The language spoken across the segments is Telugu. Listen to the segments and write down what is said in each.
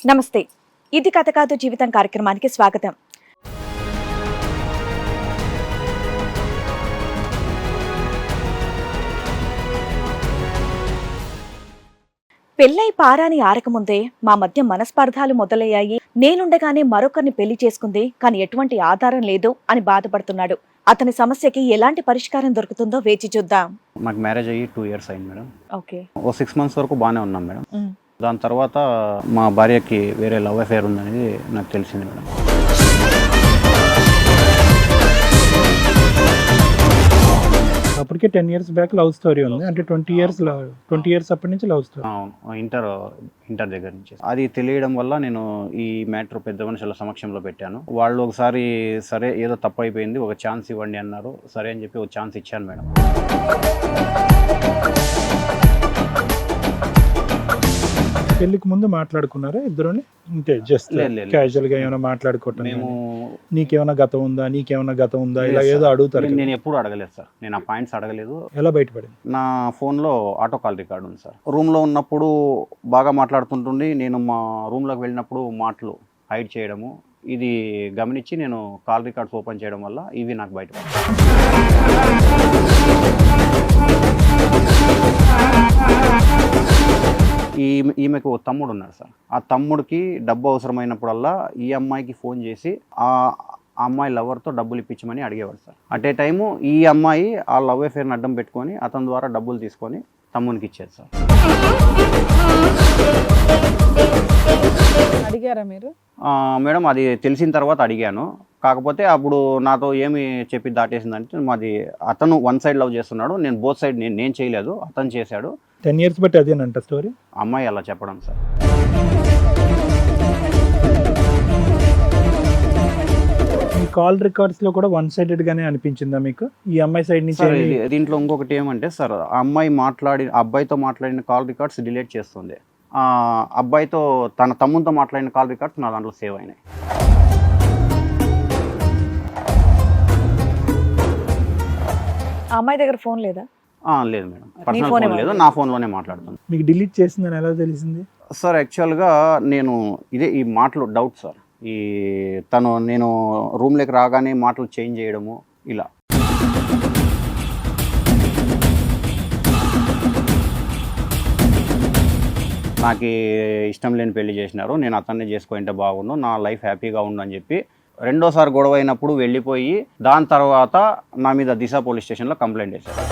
నమస్తే. ఇది కథ కాదు జీవితం కార్యక్రమానికి స్వాగతం. పెళ్ళై పారాని ఆరకముందే మా మధ్య మనస్పర్ధాలు మొదలయ్యాయి. నేనుండగానే మరొకరిని పెళ్లి చేసుకుంది, కానీ ఎటువంటి ఆధారం లేదు అని బాధపడుతున్నాడు. అతని సమస్యకి ఎలాంటి పరిష్కారం దొరుకుతుందో వేచి చూద్దాం. మాకు మ్యారేజ్ అయ్యి 2 years అయింది మేడం. ఓకే. ఓ 6 months వరకు బాగానే ఉన్నాం మేడం. దాని తర్వాత మా భార్యకి వేరే లవ్ అఫేర్ ఉందనేది నాకు తెలిసింది మేడం. అప్పటికే 10 years బ్యాక్ లవ్ స్టోరీ ఉంది, అంటే 20 years అప్పటి నుంచి లవ్ స్టోరీ. ఇంటర్ దగ్గర నుంచి అది తెలియడం వల్ల నేను ఈ మ్యాటర్ పెద్ద మనుషుల సమక్షంలో పెట్టాను. వాళ్ళు ఒకసారి సరే ఏదో తప్పు అయిపోయింది, ఒక ఛాన్స్ ఇవ్వండి అన్నారు. సరే అని చెప్పి ఒక ఛాన్స్ ఇచ్చాను మేడం. పెళ్లికి ముందు మాట్లాడుకున్నారా ఇద్దరుని? అంటే జస్ట్ క్యాజువల్ గా ఏమైనా మాట్లాడుకోవటం, నీకేమైనా గతం ఉందా ఇలా ఏదో అడుగుతారు? నేను ఎప్పుడు అడగలేదు సార్, నేను ఆ పాయింట్స్ అడగలేదు. ఎలా బయటపడింది? నా ఫోన్లో ఆటో కాల్ రికార్డ్ ఉంది సార్. రూమ్లో ఉన్నప్పుడు బాగా మాట్లాడుతుంటుండి, నేను మా రూమ్లోకి వెళ్ళినప్పుడు మాటలు హైడ్ చేయడము, ఇది గమనించి నేను కాల్ రికార్డ్స్ ఓపెన్ చేయడం వల్ల ఇవి నాకు బయటపడ్డాయి. ఈమెకు తమ్ముడు ఉన్నారు సార్. ఆ తమ్ముడికి డబ్బు అవసరమైనప్పుడల్లా ఈ అమ్మాయికి ఫోన్ చేసి ఆ అమ్మాయి లవర్తో డబ్బులు ఇప్పించమని అడిగేవాడు సార్. అట్ ఏ టైము ఈ అమ్మాయి ఆ లవ్ అఫేర్ని అడ్డం పెట్టుకొని అతని ద్వారా డబ్బులు తీసుకొని తమ్మునికి ఇచ్చేది సార్. అడిగారా మీరు? మేడం అది తెలిసిన తర్వాత అడిగాను. కాకపోతే అప్పుడు నాతో ఏమి చెప్పి దాటేసిందంటే, మాది అతను వన్ సైడ్ లవ్ చేస్తున్నాడు, నేను బోత్ సైడ్ నేను చేయలేదు, అతను చేశాడు. 10 years బట్టి అదేనంట స్టోరీ. అమ్మాయి అలా చెప్పడం సార్. ఈ కాల్ రికార్డ్స్ లో కూడా వన్ సైడెడ్ గానే అనిపించిందా మీకు? ఈ అమ్మాయి సైడ్ నుంచి దీంట్లో ఇంకొకటి ఏమంటే సార్, ఆ అమ్మాయి అబ్బాయితో మాట్లాడిన కాల్ రికార్డ్స్ డిలీట్ చేస్తుంది. అబ్బాయితో తన తమ్ముతో మాట్లాడిన కాల్ రికార్డ్స్ నా దాంట్లో సేవ్ అయినాయి. ఆ అమ్మాయి దగ్గర ఫోన్ లేదా? లేదు మేడం, పర్సనల్ ఫోన్ లేదు, నా ఫోన్లోనే మాట్లాడుతాను. మీకు డిలీట్ చేసిందని ఎలా తెలిసింది సార్? యాక్చువల్గా నేను ఈ మాటలు డౌట్ సార్. నేను రూమ్లోకి రాగానే మాటలు చేంజ్ చేయడము ఇలా. నాకు ఇష్టం లేని పెళ్లి చేసినారు, నేను అతన్ని చేసుకుంటే బాగుండు, నా లైఫ్ హ్యాపీగా ఉండు అని చెప్పి రెండోసారి గొడవ అయినప్పుడు వెళ్ళిపోయి దాని తర్వాత నా మీద దిశ పోలీస్ స్టేషన్లో కంప్లైంట్ చేశారు.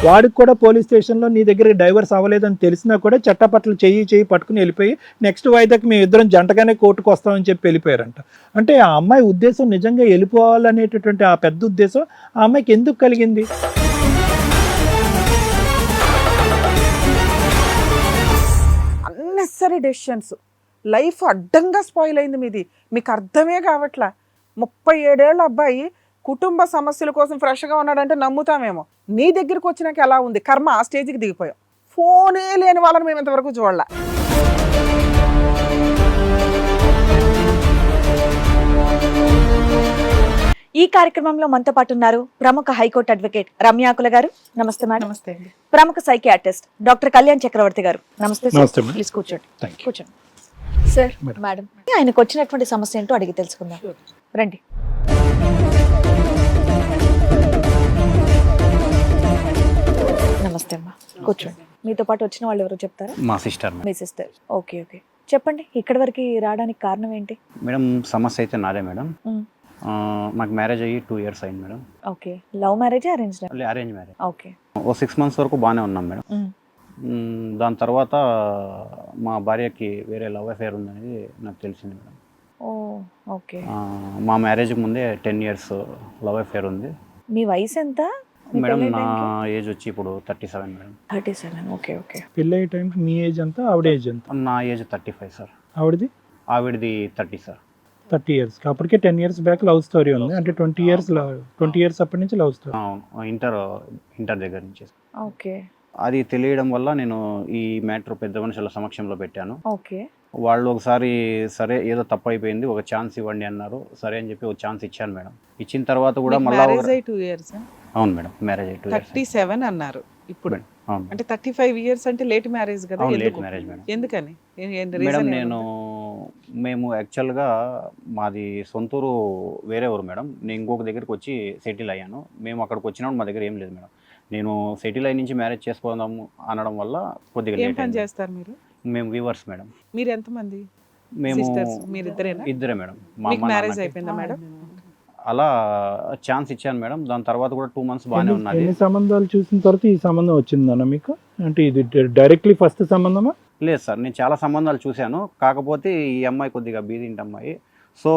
వాడికి కూడా పోలీస్ స్టేషన్లో నీ దగ్గర డైవర్స్ అవ్వలేదని తెలిసినా కూడా చట్టపట్ల చెయ్యి పట్టుకుని వెళ్ళిపోయి నెక్స్ట్ వాయిదాకి మేము ఇద్దరం జంటగానే కోర్టుకు వస్తామని చెప్పి వెళ్ళిపోయారంట. అంటే ఆ అమ్మాయి ఉద్దేశం నిజంగా వెళ్ళిపోవాలనేటటువంటి ఆ పెద్ద ఉద్దేశం ఆ అమ్మాయికి ఎందుకు కలిగింది? అన్నెసరీ డెసిషన్స్, లైఫ్ అడ్డంగా స్పాయిల్ అయింది మీది. మీకు అర్థమే కావట్లా. 37 ఏళ్ళ అబ్బాయి కుటుంబ సమస్యల కోసం ఫ్రెష్గా ఉన్నాడంటే నమ్ముతామేమో. నీ దగ్గరికి వచ్చినాక ఎలా ఉంది కర్మ? ఆ స్టేజ్కి దిగిపోయాం. ఫోనే లేని వాళ్ళని మేము ఇంతవరకు చూడాల. ఈ కార్యక్రమంలో మనతో పాటు ఉన్నారు ప్రముఖ హైకోర్టు అడ్వకేట్ రమ్యాకుల గారు. నమస్తే మేడం. నమస్తే అండి. ప్రముఖ సైకియాట్రిస్ట్ డాక్టర్ కళ్యాణ్ చక్రవర్తి గారు. నమస్తే నమస్తే. ప్లీజ్ కూర్చోండి. సార్, మేడం, ఆయనకు వచ్చినటువంటి సమస్య ఏంటో అడిగి తెలుసుకుందాం. రండి. నమస్తే అమ్మా, కూర్చోండి. మీతో పాటు వచ్చిన వాళ్ళు ఎవరో చెప్తారా? మా సిస్టర్. మీ సిస్టర్. ఓకే. చెప్పండి, ఇక్కడి వరకు రావడానికి కారణం ఏంటి? మేడం సమస్య అయితే నాదే మేడం. మాకు మ్యారేజ్ అయ్యి 2 years అయింది madam. Okay. Love marriage, arrange marriage. Okay. ఓ 6 months వరకు బాగానే ఉన్నాం మేడం. దాని తర్వాత మా భార్యకి వేరే లవ్ అఫేర్ ఉందనేది నాకు తెలిసింది మేడం. ఓకే. మా మ్యారేజ్కి ముందే 10 years లవ్ అఫేర్ ఉంది. మీ వయసు ఎంత మేడం? నా ఏజ్ వచ్చి ఇప్పుడు 37 మేడం. 37. ఓకే. పెళ్ళి అయ్యే టైంకి మీ ఏజ్ ఎంత, ఆవిడ ఏజ్ ఎంత? నా ఏజ్ 35 సార్. ఆవిడది 30 సార్. 30 years. అప్పటికే 10 years బ్యాక్ లవ్ స్టోరీ ఉంది, అంటే 20 years అప్పటి నుంచి లవ్ స్టోరీ. ఇంటర్ దగ్గర నుంచి. ఓకే. అది తెలియడం వల్ల నేను ఈ మ్యాటర్ పెద్ద మనుషుల సమక్షంలో పెట్టాను. ఓకే. వాళ్ళు ఒకసారి సరే ఏదో తప్పు అయిపోయింది, ఒక ఛాన్స్ ఇవ్వండి అన్నారు. సరే అని చెప్పి ఒక ఛాన్స్ ఇచ్చాను మేడం. ఇచ్చిన తర్వాత కూడా మళ్ళీ మ్యారేజ్ అయ్యి 2 years. అవును మేడం, మ్యారేజ్ అయ్యి 2 years. 37 అన్నారు. ఇప్పుడు అవును. అంటే 35 ఇయర్స్ అంటే లేట్ మ్యారేజ్ కదా, అవును, లేట్ ఎందుకు? Marriage madam. ఎందుకని మేడం రీజన్ మేము యాక్చువల్గా మాది సొంతూరు వేరే ఊరు మేడం. నేను ఇంకొక దగ్గరికి వచ్చి సెటిల్ అయ్యాను. మేము అక్కడికి వచ్చినప్పుడు మా దగ్గర ఏం లేదు మేడం. నేను సెటిల్ అయ్యి నుంచి మ్యారేజ్ చేసుకుందాము అనడం వల్ల కొద్దిగా ఏం లేట్ పని అయింది. చేస్తారు మీరు? మేము వీవర్స్ మేడం. మీరు ఎంతమంది మేము సిస్టర్స్? మీరిద్దరేనా? ఇద్దరే మేడం. మా మీకు అమ్మ మ్యారేజ్ నాన్నకి. అయిపోయిందా మేడం? అలా ఛాన్స్ ఇచ్చాను మేడం. దాని తర్వాత కూడా 2 months బాగానే ఉన్నది. ఎన్ని సంబంధాలు చూసిన తర్వాత ఈ సంబంధం వచ్చిందన్న మీకు? అంటే ఇది డైరెక్ట్లీ ఫస్ట్ సంబంధమా? లేదు సార్, నేను చాలా సంబంధాలు చూశాను. కాకపోతే ఈ అమ్మాయి కొద్దిగా బీదింటి అమ్మాయి. సో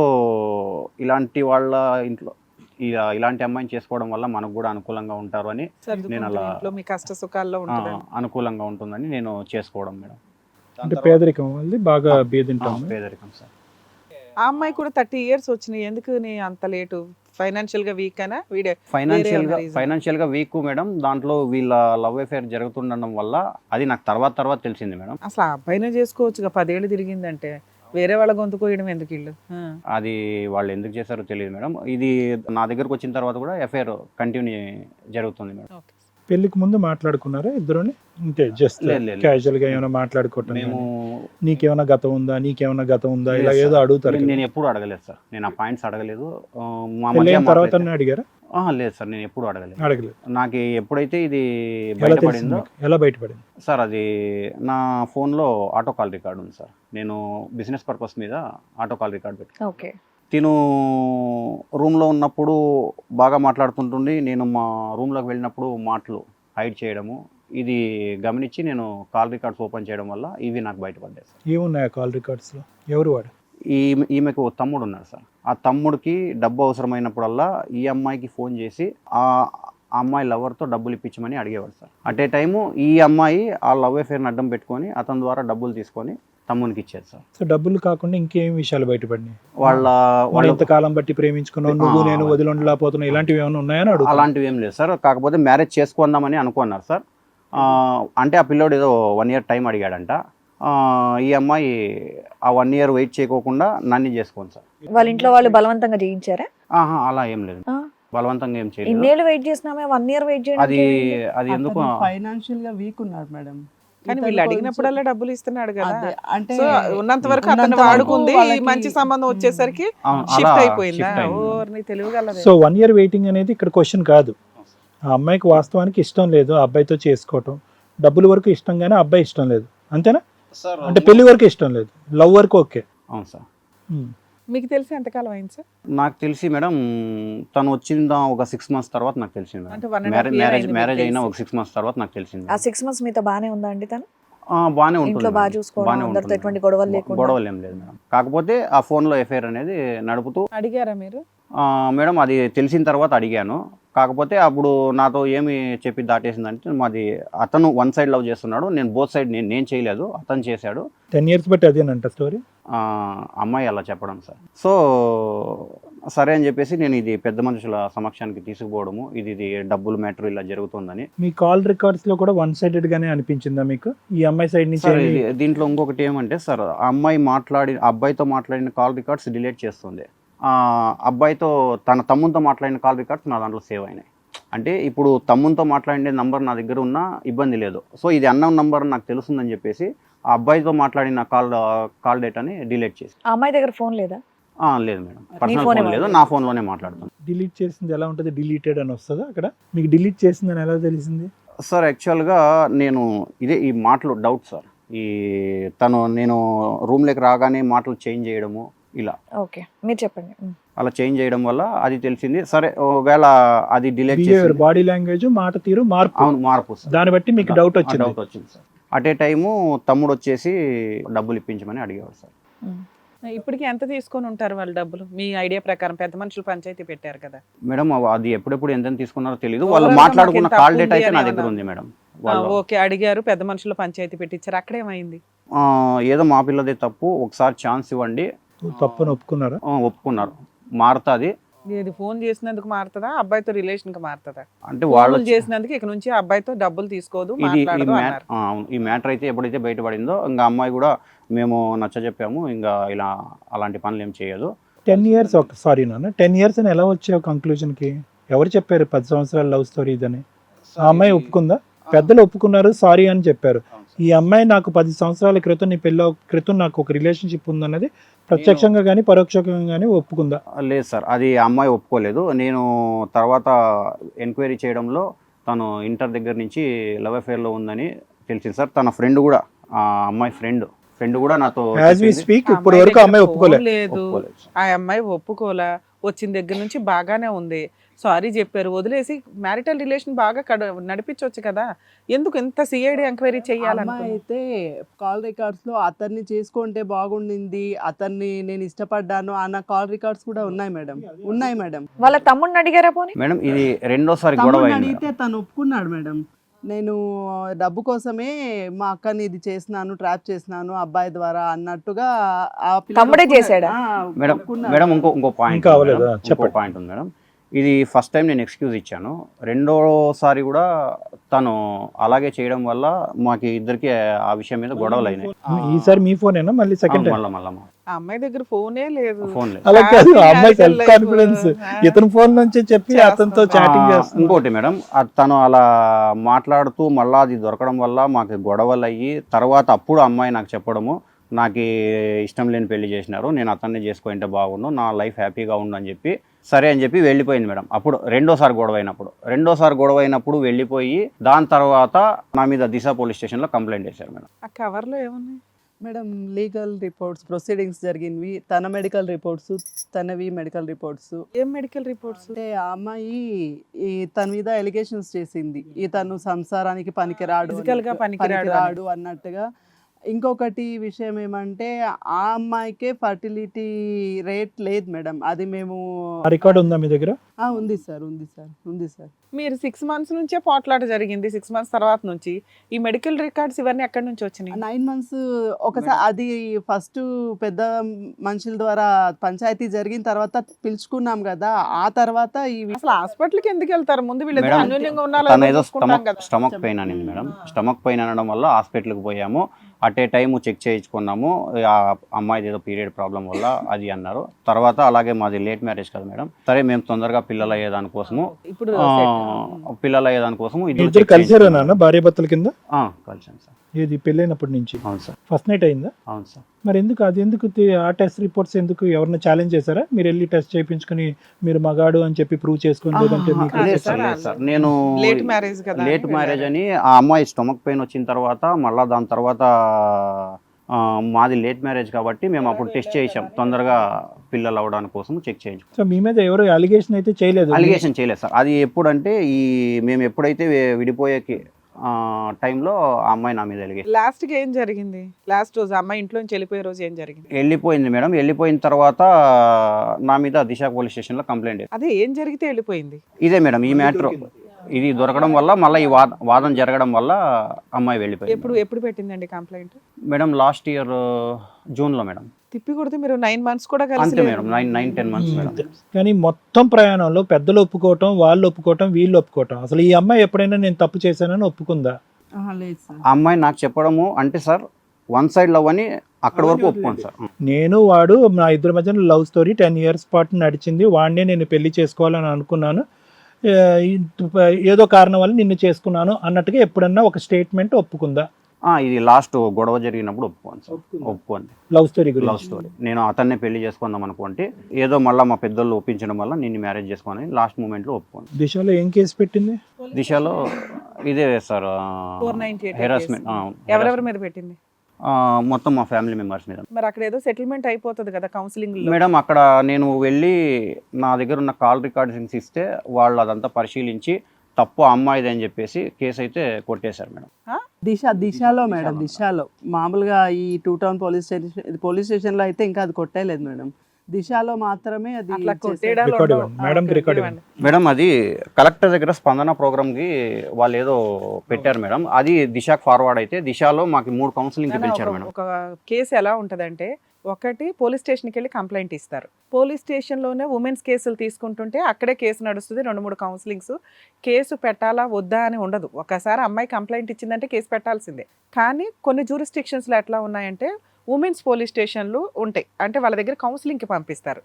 ఇలాంటి వాళ్ళ ఇంట్లో ఇలాంటి అమ్మాయిని చేసుకోవడం వల్ల మనకు కూడా అనుకూలంగా ఉంటారు అని, నేను అలా ఇంట్లో మీ కష్ట సుఖాల్లో ఉంటుంది. అనుకూలంగా ఉంటుందని నేను చేసుకోవడం మేడం. దాని అంటే తర్వాత- పేదరికం వాళ్ళది బాగా బీదింటాం. పేదరికం సార్. ఆ అమ్మాయి కూడా 30 ఇయర్స్ వచ్చినాయి, ఎందుకు నీ అంత లేటు? ఫైనాన్షియల్ గా వీక్ అయినా వేరే reason? ఫైనాన్షియల్గా వీక్ మేడం. దాంట్లో వీళ్ళ లవ్ అఫేర్ జరుగుతుండడం వల్ల అది నాకు తర్వాత తెలిసింది మేడం. అసలు ఆ అబ్బాయినే చేసుకోవచ్చుగా, 10 ఏళ్ళు తిరిగిందంటే. వేరే వాళ్ళ గొంతు కోయడం ఎందుకు ఇల్లు? అది వాళ్ళు ఎందుకు చేశారో తెలియదు మేడం. ఇది నా దగ్గరకు వచ్చిన తర్వాత కూడా అఫేర్ కంటిన్యూ జరుగుతుంది మేడం. ఓకే. పెళ్లికి ముందు మాట్లాడుకున్నారా ఇద్దరుని? అంటే జస్ట్ లేదు, లేదు. క్యాజువల్ గా ఏమైనా మాట్లాడుకోవటం మేము కానీ, నీకేమైనా గతం ఉందా, నీకేమైనా గతం ఉందా, ఇలా లేదు ఏదో సార్. అడుగుతారు కదా. నేను ఎప్పుడు అడగలేదు సార్. నేను ఆ పాయింట్స్ అడగలేదు. మా పెళ్ళైన మధ్య తర్వాత మాట్లాడితే- అడిగారా? లేదు సార్, నేను ఎప్పుడు అడగలేదు. అడగలేదు. నాకు ఎప్పుడైతే ఇది ఎలా తెలిసింది బయటపడిందో మీకు? ఎలా బయటపడింది? సార్, అది నా ఫోన్లో ఆటో కాల్ రికార్డ్ ఉంది సార్. నేను బిజినెస్ పర్పస్ మీద ఆటో కాల్ రికార్డ్ పెట్టి ఓకే. తిను రూమ్లో ఉన్నప్పుడు బాగా మాట్లాడుతుంటుండి. నేను మా రూమ్లోకి వెళ్ళినప్పుడు మాటలు హైడ్ చేయడము, ఇది గమనించి నేను కాల్ రికార్డ్స్ ఓపెన్ చేయడం వల్ల ఇవి నాకు బయటపడ్డాయి సార్. ఏమున్నాయి కాల్ రికార్డ్స్ లో? ఎవరు వాడు? ఈమెకు తమ్ముడు ఉన్నాడు సార్. ఆ తమ్ముడికి డబ్బు అవసరమైనప్పుడల్లా ఈ అమ్మాయికి ఫోన్ చేసి ఆ అమ్మాయి లవర్తో డబ్బులు ఇప్పించమని అడిగేవాడు సార్. అట్ ఏ టైము ఈ అమ్మాయి ఆ లవ్ అఫేర్ని అడ్డం పెట్టుకొని అతని ద్వారా డబ్బులు తీసుకొని తమ్మునికి ఇచ్చేది సార్. సో డబ్బులు కాకుండా ఇంకేం విషయాలు బయటపడినాయి? వాళ్ళ ఇంతకాలం బట్టి ప్రేమించుకున్నావు, నువ్వు నేను వదిలిండలేకపోతున్నావు, ఇలాంటివి ఏమైనా ఉన్నాయని అడుగు. అలాంటివి ఏం లేదు సార్. కాకపోతే మ్యారేజ్ చేసుకుందామని అనుకున్నారు సార్. అంటే ఆ పిల్లోడు ఏదో 1 year టైం అడిగాడంట. ఈ అమ్మాయి ఆ 1 year వెయిట్ చేయకోకుండా నన్ను చేసుకోండి సార్. వాళ్ళ ఇంట్లో వాళ్ళు బలవంతంగా చేయించారా? అలా ఏం లేదు, ఆ. బలవంతంగా ఏం చేయలేదు. ఇన్నేళ్ళు వెయిట్ చేసినామే, 1 year వెయిట్ అది చేయడానికి అది ఎందుకు ఫైనాన్షియల్ గా వీక్ ఉన్నాడు మేడం. కానీ వీళ్ళు అడిగినప్పుడల్లా డబ్బులు ఇస్తున్నాడు కదా. అదే, అంటే సో ఉన్నంత వరకు ఉన్నంత అతను వరకు వాడుకుంది, ఈ వాళ్ళకి- మంచి సంబంధం వచ్చేసరికి అలా షిఫ్ట్ అయిపోయిందా? shift అయింది. ఓర్ని తెలియగలదు. సో 1 year వెయిటింగ్ అనేది ఇక్కడ క్వశ్చన్ కాదు. ఆ అమ్మాయికి వాస్తవానికి ఇష్టం లేదు ఆ అబ్బాయితో చేసుకోవటం, డబ్బుల వరకు ఇష్టం కానీ ఆ అబ్బాయి ఇష్టం లేదు, అంతేనా? అంటే పెళ్లి వరకు ఇష్టం లేదు, లవ్ వరకు ఓకే. అవును సార్. మీకు తెలిసి ఎంతకాలం అయింది సార్? నాకు తెలిసి మేడం తను వచ్చిందా ఒక 6 months తర్వాత నాకు తెలిసింది అంటే మేడం. 1.5 year అయింది మ్యారేజ్ మీకు అయినా తెలిసి. ఒక 6 months తర్వాత నాకు తెలిసింది. ఆ 6 months మీతో బానే ఉందా అండి తను? బాగానే ఉంటుంది ఇంట్లో మేడం. బాగా చూసుకోవడం, బాగానే అందరితో ఉంటుంది ఎటువంటి మేడం. గొడవలు లేకుండా? గొడవలు ఏం లేదు మేడం. కాకపోతే ఆ ఫోన్లో ఎఫ్ఐఆర్ అనేది నడుపుతూ అడిగారా మీరు? మేడం అది తెలిసిన తర్వాత అడిగాను. కాకపోతే అప్పుడు నాతో ఏమి చెప్పి దాటేసిందంటే, మాది అతను 1 side లవ్ చేస్తున్నాడు, నేను బోత్ సైడ్ నేను చేయలేదు, అతను చేశాడు. 10 years బట్టి అదేనంట స్టోరీ. అమ్మాయి అలా చెప్పడం సార్. సో సరే అని చెప్పేసి నేను ఇది పెద్ద మనుషుల సమక్షానికి తీసుకుపోవడము, ఇది డబ్బులు మ్యాటర్ ఇలా జరుగుతుందని. మీ కాల్ రికార్డ్స్ లో కూడా 1 sided గానే అనిపించిందా మీకు? ఈ అమ్మాయి సైడ్ నుంచి సార్ ఏమీ- దీంట్లో ఇంకొకటి ఏమంటే సార్, ఆ అబ్బాయితో మాట్లాడిన కాల్ రికార్డ్స్ డిలీట్ చేస్తుంది. అబ్బాయితో తన తమ్ముతో మాట్లాడిన కాల్ రికార్డ్స్ నా దాంట్లో సేవ్ అయినాయి. అంటే ఇప్పుడు తమ్ముతో మాట్లాడే నంబర్ నా దగ్గర ఉన్నా ఇబ్బంది లేదు. సో ఇది అన్నోన్ నంబర్ నాకు తెలుస్తుందని చెప్పేసి ఆ అబ్బాయితో మాట్లాడిన కాల్ డేటాని డిలీట్ చేసి. ఆ అమ్మాయి దగ్గర ఫోన్ లేదా? లేదు మేడం, పర్సనల్ ఫోనే ఫోన్ లేదు, నా ఫోన్లోనే మాట్లాడుతాను. డిలీట్ చేసింది ఎలా ఉంటుంది? డిలీటెడ్ అని వస్తుందా అక్కడ? మీకు డిలీట్ చేసిందని ఎలా తెలిసింది? సార్ యాక్చువల్గా నేను ఈ మాటలు డౌట్ సార్. నేను రూమ్లోకి రాగానే మాటలు చేంజ్ చేయడము ఇలా. ఓకే, మీరు చెప్పండి. అలా చేంజ్ చేయడం వల్ల అది తెలిసింది. సరే ఒకవేళ అది డిలీట్ బిహేవియర్, చేసి బాడీ లాంగ్వేజ్, మాట తీరు మార్పు, అవును మార్పు సార్. దాన్ని బట్టి మీకు డౌట్ వచ్చింది. డౌట్ వచ్చింది సార్. అట్ ఏ టైము తమ్ముడు వచ్చేసి డబ్బులు ఇప్పించమని అడిగేవాడు సార్. ఇప్పటికి ఎంత తీసుకొని ఉంటారు వాళ్ళు డబ్బులు? మీ ఐడియా ప్రకారం పెద్ద మనుషులు పంచాయతీ పెట్టారు కదా మేడం, అది ఎప్పుడెప్పుడు ఎంత తీసుకున్నారో తెలియదు. Overall వాళ్ళు గా మాట్లాడుకున్న మాకు ఎంత కాల్ అప్పు డేటా అయితే ఉంది నా అని దగ్గర ఏమన్నా? ఉంది మేడం. వాళ్ళు ఓకే, అడిగారు, పెద్ద మనుషులు పంచాయతీ పెట్టించారు, అక్కడేమైంది? ఏదో మా పిల్లదే తప్పు, ఒకసారి ఛాన్స్ ఇవ్వండి, తప్పును ఒప్పుకున్నారా? ఒప్పుకున్నారు. మారుతుంది ఇది ఫోన్ చేసినందుకు మారుతుందా, అబ్బాయితో రిలేషన్ కి మారుతుందా? అంటే వాళ్ళు ఫోన్లు చేసినందుకు ఇక నుంచి అబ్బాయితో డబ్బులు తీసుకోదు, ఈ మాట్లాడదు అన్నారు. మ్యాటర్ అయితే ఎప్పుడైతే బయటపడిందో ఇంకా అమ్మాయి కూడా మేము నచ్చ చెప్పాము, ఇంకా ఇలా అలాంటి పనులు ఏం చేయదు. 10 years సారీ నాన్న, 10 years అని ఎలా వచ్చావు కంక్లూజన్ కి? ఎవరు చెప్పారు 10 సంవత్సరాల లవ్ స్టోరీ ఇదని? ఆ అమ్మాయి ఒప్పుకుందా? పెద్దలు ఒప్పుకున్నారు, సారీ అని చెప్పారు. ఈ అమ్మాయి నాకు 10 సంవత్సరాల క్రితం నీ పెళ్ళి క్రితం నాకు ఒక రిలేషన్షిప్ ఉందన్నది ప్రత్యక్షంగా కానీ పరోక్షంగా కానీ ఒప్పుకుందా? లేదు సార్, అది ఆ అమ్మాయి ఒప్పుకోలేదు. నేను తర్వాత ఎంక్వైరీ చేయడంలో తను ఇంటర్ దగ్గర నుంచి లవ్ అఫేర్లో ఉందని తెలిసింది సార్. తన ఫ్రెండ్ కూడా, ఆ అమ్మాయి ఫ్రెండ్ కూడా నాతో యాజ్ వి స్పీక్ ఇప్పటి వరకు అమ్మాయి ఒప్పుకోలేదు. లేదు, ఆ అమ్మాయి ఒప్పుకోలా. వచ్చిన దగ్గర నుంచి బాగానే ఉంది, సారీ చెప్పారు, వదిలేసి మ్యారిటల్ రిలేషన్ బాగా నడిపించవచ్చు కదా. ఎందుకు ఎంత సిఐడి ఎంక్వైరీ అమ్మాయి చేయాలనుకో? అయితే కాల్ రికార్డ్స్ లో అతన్ని చేసుకుంటే బాగుండింది, అతన్ని నేను ఇష్టపడ్డాను అన్న కాల్ రికార్డ్స్ కూడా ఉన్నాయి మేడం. ఉన్నాయి మేడం. వాళ్ళ తమ్ముడిని అడిగారా పోనీ? మేడం ఇది రెండోసారి గొడవ తమ్ముడిని అయింది అడిగితే తను ఒప్పుకున్నాడు మేడం. నేను డబ్బు కోసమే మా అక్కని ఇది చేసినాను, ట్రాప్ చేసినాను అబ్బాయి ద్వారా అన్నట్టుగా ఆ పిల్ల తమ్ముడే ఒప్పుకున్నాడు. చేశాడా? మేడం. ఒప్పుకున్నాడు. మేడం ఇంకో పాయింట్ ఇంకా అవ్వలేదా? చెప్పండి. పాయింట్ ఉంది మేడం. ఇది ఫస్ట్ టైం నేను ఎక్స్క్యూజ్ ఇచ్చాను. రెండోసారి కూడా తను అలాగే చేయడం వల్ల మాకు ఇద్దరికి ఆ విషయం మీద గొడవలు అయినాయి. ఈసారి మీ ఫోనేనా మళ్ళీ సెకండ్ టైం? మళ్ళా ఆ అమ్మాయి దగ్గర ఫోనే లేదు. ఫోన్ లేదు. అలా కాదు, ఆ అమ్మాయి Casual సెల్ఫ్ life. కాన్ఫిడెన్స్ ఇతని ఫోన్ నుంచి చెప్పి అతనితో చాటింగ్ చేస్తుంది. ఇంకోటి మేడం, తను అలా మాట్లాడుతూ మళ్ళా అది దొరకడం వల్ల మాకు గొడవలు అయ్యి తర్వాత అప్పుడు అమ్మాయి నాకు చెప్పడము, నాకు ఇష్టం లేని పెళ్లి చేసినారు, నేను అతన్ని చేసుకుంటే బాగుండు, నా లైఫ్ హ్యాపీగా ఉండు అని చెప్పి సరే అని చెప్పి వెళ్ళిపోయింది మేడం. అప్పుడు రెండోసారి గొడవ అయినప్పుడు వెళ్ళిపోయి దాని తర్వాత నా మీద దిశ పోలీస్ స్టేషన్లో కంప్లైంట్ చేశారు మేడం. ఆ కవర్ లో ఏమున్నాయి మేడం లీగల్ రిపోర్ట్స్, ప్రొసీడింగ్స్ జరిగినవి, తన మెడికల్ రిపోర్ట్స్, తనవి మెడికల్ రిపోర్ట్స్. ఏం మెడికల్ రిపోర్ట్స్? అంటే ఆ అమ్మాయి తన మీద ఎలిగేషన్స్ చేసింది, తను సంసారానికి పనికిరాడు, Physical గా పనికిరాడు అని. పనికిరాడు అన్నట్టుగా. ఇంకొకటి విషయం ఏమంటే ఆ అమ్మాయికే ఫర్టిలిటీ రేట్ లేదు మేడం. అది మేము రికార్డ్ ఉందా మీ దగ్గర? ఉంది సార్, ఉంది సార్, ఉంది సార్. మీరు 6 months నుంచే పోట్లాట జరిగింది. 6 months తర్వాత నుంచి ఈ మెడికల్ రికార్డ్స్ ఇవన్నీ ఎక్కడి నుంచి వచ్చినాయి? 9 months ఒకసారి అది ఫస్ట్ పెద్ద మనుషుల ద్వారా పంచాయతీ జరిగిన తర్వాత పిలుచుకున్నాం కదా, ఆ తర్వాత ఇవి అసలు హాస్పిటల్కి ఎందుకు వెళ్తారు? ముందు వీళ్ళిద్దరు మేడం, అన్యోన్యంగా తన ఉన్నారో ఏదో చూసుకుంటాం కదా. స్టమక్ పెయిన్ అనింది మేడం. స్టమక్ పెయిన్ అనడం వల్ల హాస్పిటల్కి పోయాము. అట్ ఏ టైము చెక్ చేయించుకున్నాము. ఆ అమ్మాయిది ఏదో పీరియడ్ ప్రాబ్లం వల్ల అది అన్నారు. తర్వాత అలాగే మాది లేట్ మ్యారేజ్ కదా మేడం, సరే మేము తొందరగా పిల్లలు అయ్యేదానికోసము ఇప్పుడు ఇద్దరు కలిసారా నాన్న భార్య భర్తల కింద? కలిసాను సార్. ఏది పెళ్ళైనప్పటి నుంచి అవును సార్. ఫస్ట్ నైట్ అయిందా? అవును సార్. మరి ఎందుకు అది ఎందుకు ఆ టెస్ట్ రిపోర్ట్స్ ఎందుకు ఎవరైనా ఛాలెంజ్ చేశారా? మీరు వెళ్ళి టెస్ట్ చేయించుకుని మీరు మగాడు అని చెప్పి ప్రూవ్ చేసుకుని లేదంటే మీకు అదే లేదు సార్, లేదు సార్. నేను లేట్ మ్యారేజ్ కదా. లేట్ మ్యారేజ్ అని ఆ అమ్మాయి స్టమక్ పెయిన్ వచ్చిన తర్వాత మళ్ళీ దాని తర్వాత మాది లేట్ మ్యారేజ్ కాబట్టి మేము అప్పుడు టెస్ట్ చేయించాం, తొందరగా పిల్లలు అవడానికి కోసం చెక్ చేయించాం. సో మీ మీద ఎవరు అలిగేషన్ అయితే చేయలేదు? అలిగేషన్ చేయలేదు సార్. అది ఎప్పుడంటే మేము ఎప్పుడైతే విడిపోయే టైంలో ఆ అమ్మాయి నా మీద అలిగేషన్. లాస్ట్ కి ఏం జరిగింది? లాస్ట్ రోజు అమ్మాయి ఇంట్లో నుంచి వెళ్ళిపోయే రోజు ఏం జరిగింది? వెళ్ళిపోయింది మేడం. వెళ్ళిపోయిన తర్వాత నా మీద దిశ పోలీస్ స్టేషన్లో కంప్లైంట్. అదే ఏం జరిగితే వెళ్ళిపోయింది? ఇదే మేడం ఈ మ్యాటర్, ఇది దొరకడం వల్ల మళ్ళీ ఈ వాదన జరగడం వల్ల అమ్మాయి వెళ్ళిపోయింది. ఎప్పుడు పెట్టిందండి కంప్లైంట్? మేడం లాస్ట్ ఇయర్ జూన్లో మేడం. తిప్పి కొడితే మీరు 9 months కూడా అంతే కలిసి మేడం, 9-10 months మేడం. కానీ మొత్తం ప్రయాణంలో పెద్దలు ఒప్పుకోవటం, వాళ్ళు ఒప్పుకోవటం, వీళ్ళు ఒప్పుకోవటం, అసలు ఈ అమ్మాయి ఎప్పుడైనా నేను తప్పు చేశానని ఒప్పుకుందా? లేదు సార్. ఆ అమ్మాయి నాకు చెప్పడము అంటే సార్ వన్ సైడ్ లవ్ అని అక్కడ వరకు ఒప్పుకోండి సార్. నేను వాడు నా ఇద్దరి మధ్యన లవ్ స్టోరీ 10 years పాటు నడిచింది, వాడినే నేను పెళ్లి చేసుకోవాలని అనుకున్నాను, ఏదో కారణం వల్ల నిన్ను చేసుకున్నాను అన్నట్టుగా ఎప్పుడన్నా ఒక స్టేట్మెంట్ ఒప్పుకుందా? ఇది లాస్ట్ గొడవ జరిగినప్పుడు ఒప్పుకోండి సార్, ఒప్పుకోండి. లవ్ స్టోరీ లవ్ గురించి స్టోరీ నేను అతన్నే పెళ్లి చేసుకుందాం అనుకుంటే ఏదో మళ్ళీ మా పెద్దోళ్ళు ఒప్పించడం వల్ల నిన్ను మ్యారేజ్ చేసుకోని లాస్ట్ మూమెంట్లో ఒప్పుకోండి. దిశలో ఏం కేసు పెట్టింది? దిశలో ఇదే సార్ 498 హెరాస్మెంట్. ఎవరెవరి మీద పెట్టింది? మొత్తం మా ఫ్యామిలీ మెంబర్స్ మీద. మరి అక్కడ ఏదో సెటిల్మెంట్ అయిపోతుంది కదా కౌన్సిలింగ్ లో. మేడం అక్కడ నేను వెళ్ళి నా దగ్గర ఉన్న కాల్ రికార్డింగ్స్ ఇస్తే వాళ్ళు అదంతా పరిశీలించి తప్పు అమ్మాయిది అని చెప్పేసి కేసు అయితే కొట్టేశారు మేడం. దిశలో మేడం, దిశలో మామూలుగా ఈ 2 town పోలీస్ స్టేషన్లో అయితే ఇంకా అది కొట్టేయలేదు మేడం. దిశలో మాత్రమే అది అట్లా చేశారు. కొట్టేయడాలు రికార్డ్ ఉండవు. ఇవ్వండి మేడం, రికార్డ్ ఇవ్వండి. మేడం అది కలెక్టర్ దగ్గర స్పందన ప్రోగ్రామ్కి వాళ్ళు ఏదో పెట్టారు మేడం, అది దిశకు ఫార్వర్డ్ అయితే దిశలో మాకు 3 కౌన్సిలింగ్కి పిలిచారు మేడం. ఒక కేసు ఎలా ఉంటదంటే, ఒకటి పోలీస్ స్టేషన్కి వెళ్ళి కంప్లైంట్ ఇస్తారు. పోలీస్ స్టేషన్లోనే ఉమెన్స్ కేసులు తీసుకుంటుంటే అక్కడే కేసు నడుస్తుంది, 2-3 కౌన్సిలింగ్స్. కేసు పెట్టాలా వద్దా అని ఉండదు. ఒకసారి అమ్మాయి కంప్లైంట్ ఇచ్చిందంటే కేసు పెట్టాల్సిందే. కానీ కొన్ని జ్యూరిస్డిక్షన్స్లో ఎట్లా ఉన్నాయంటే ఉమెన్స్ పోలీస్ స్టేషన్లు ఉంటాయి, అంటే వాళ్ళ దగ్గర కౌన్సిలింగ్కి పంపిస్తారు.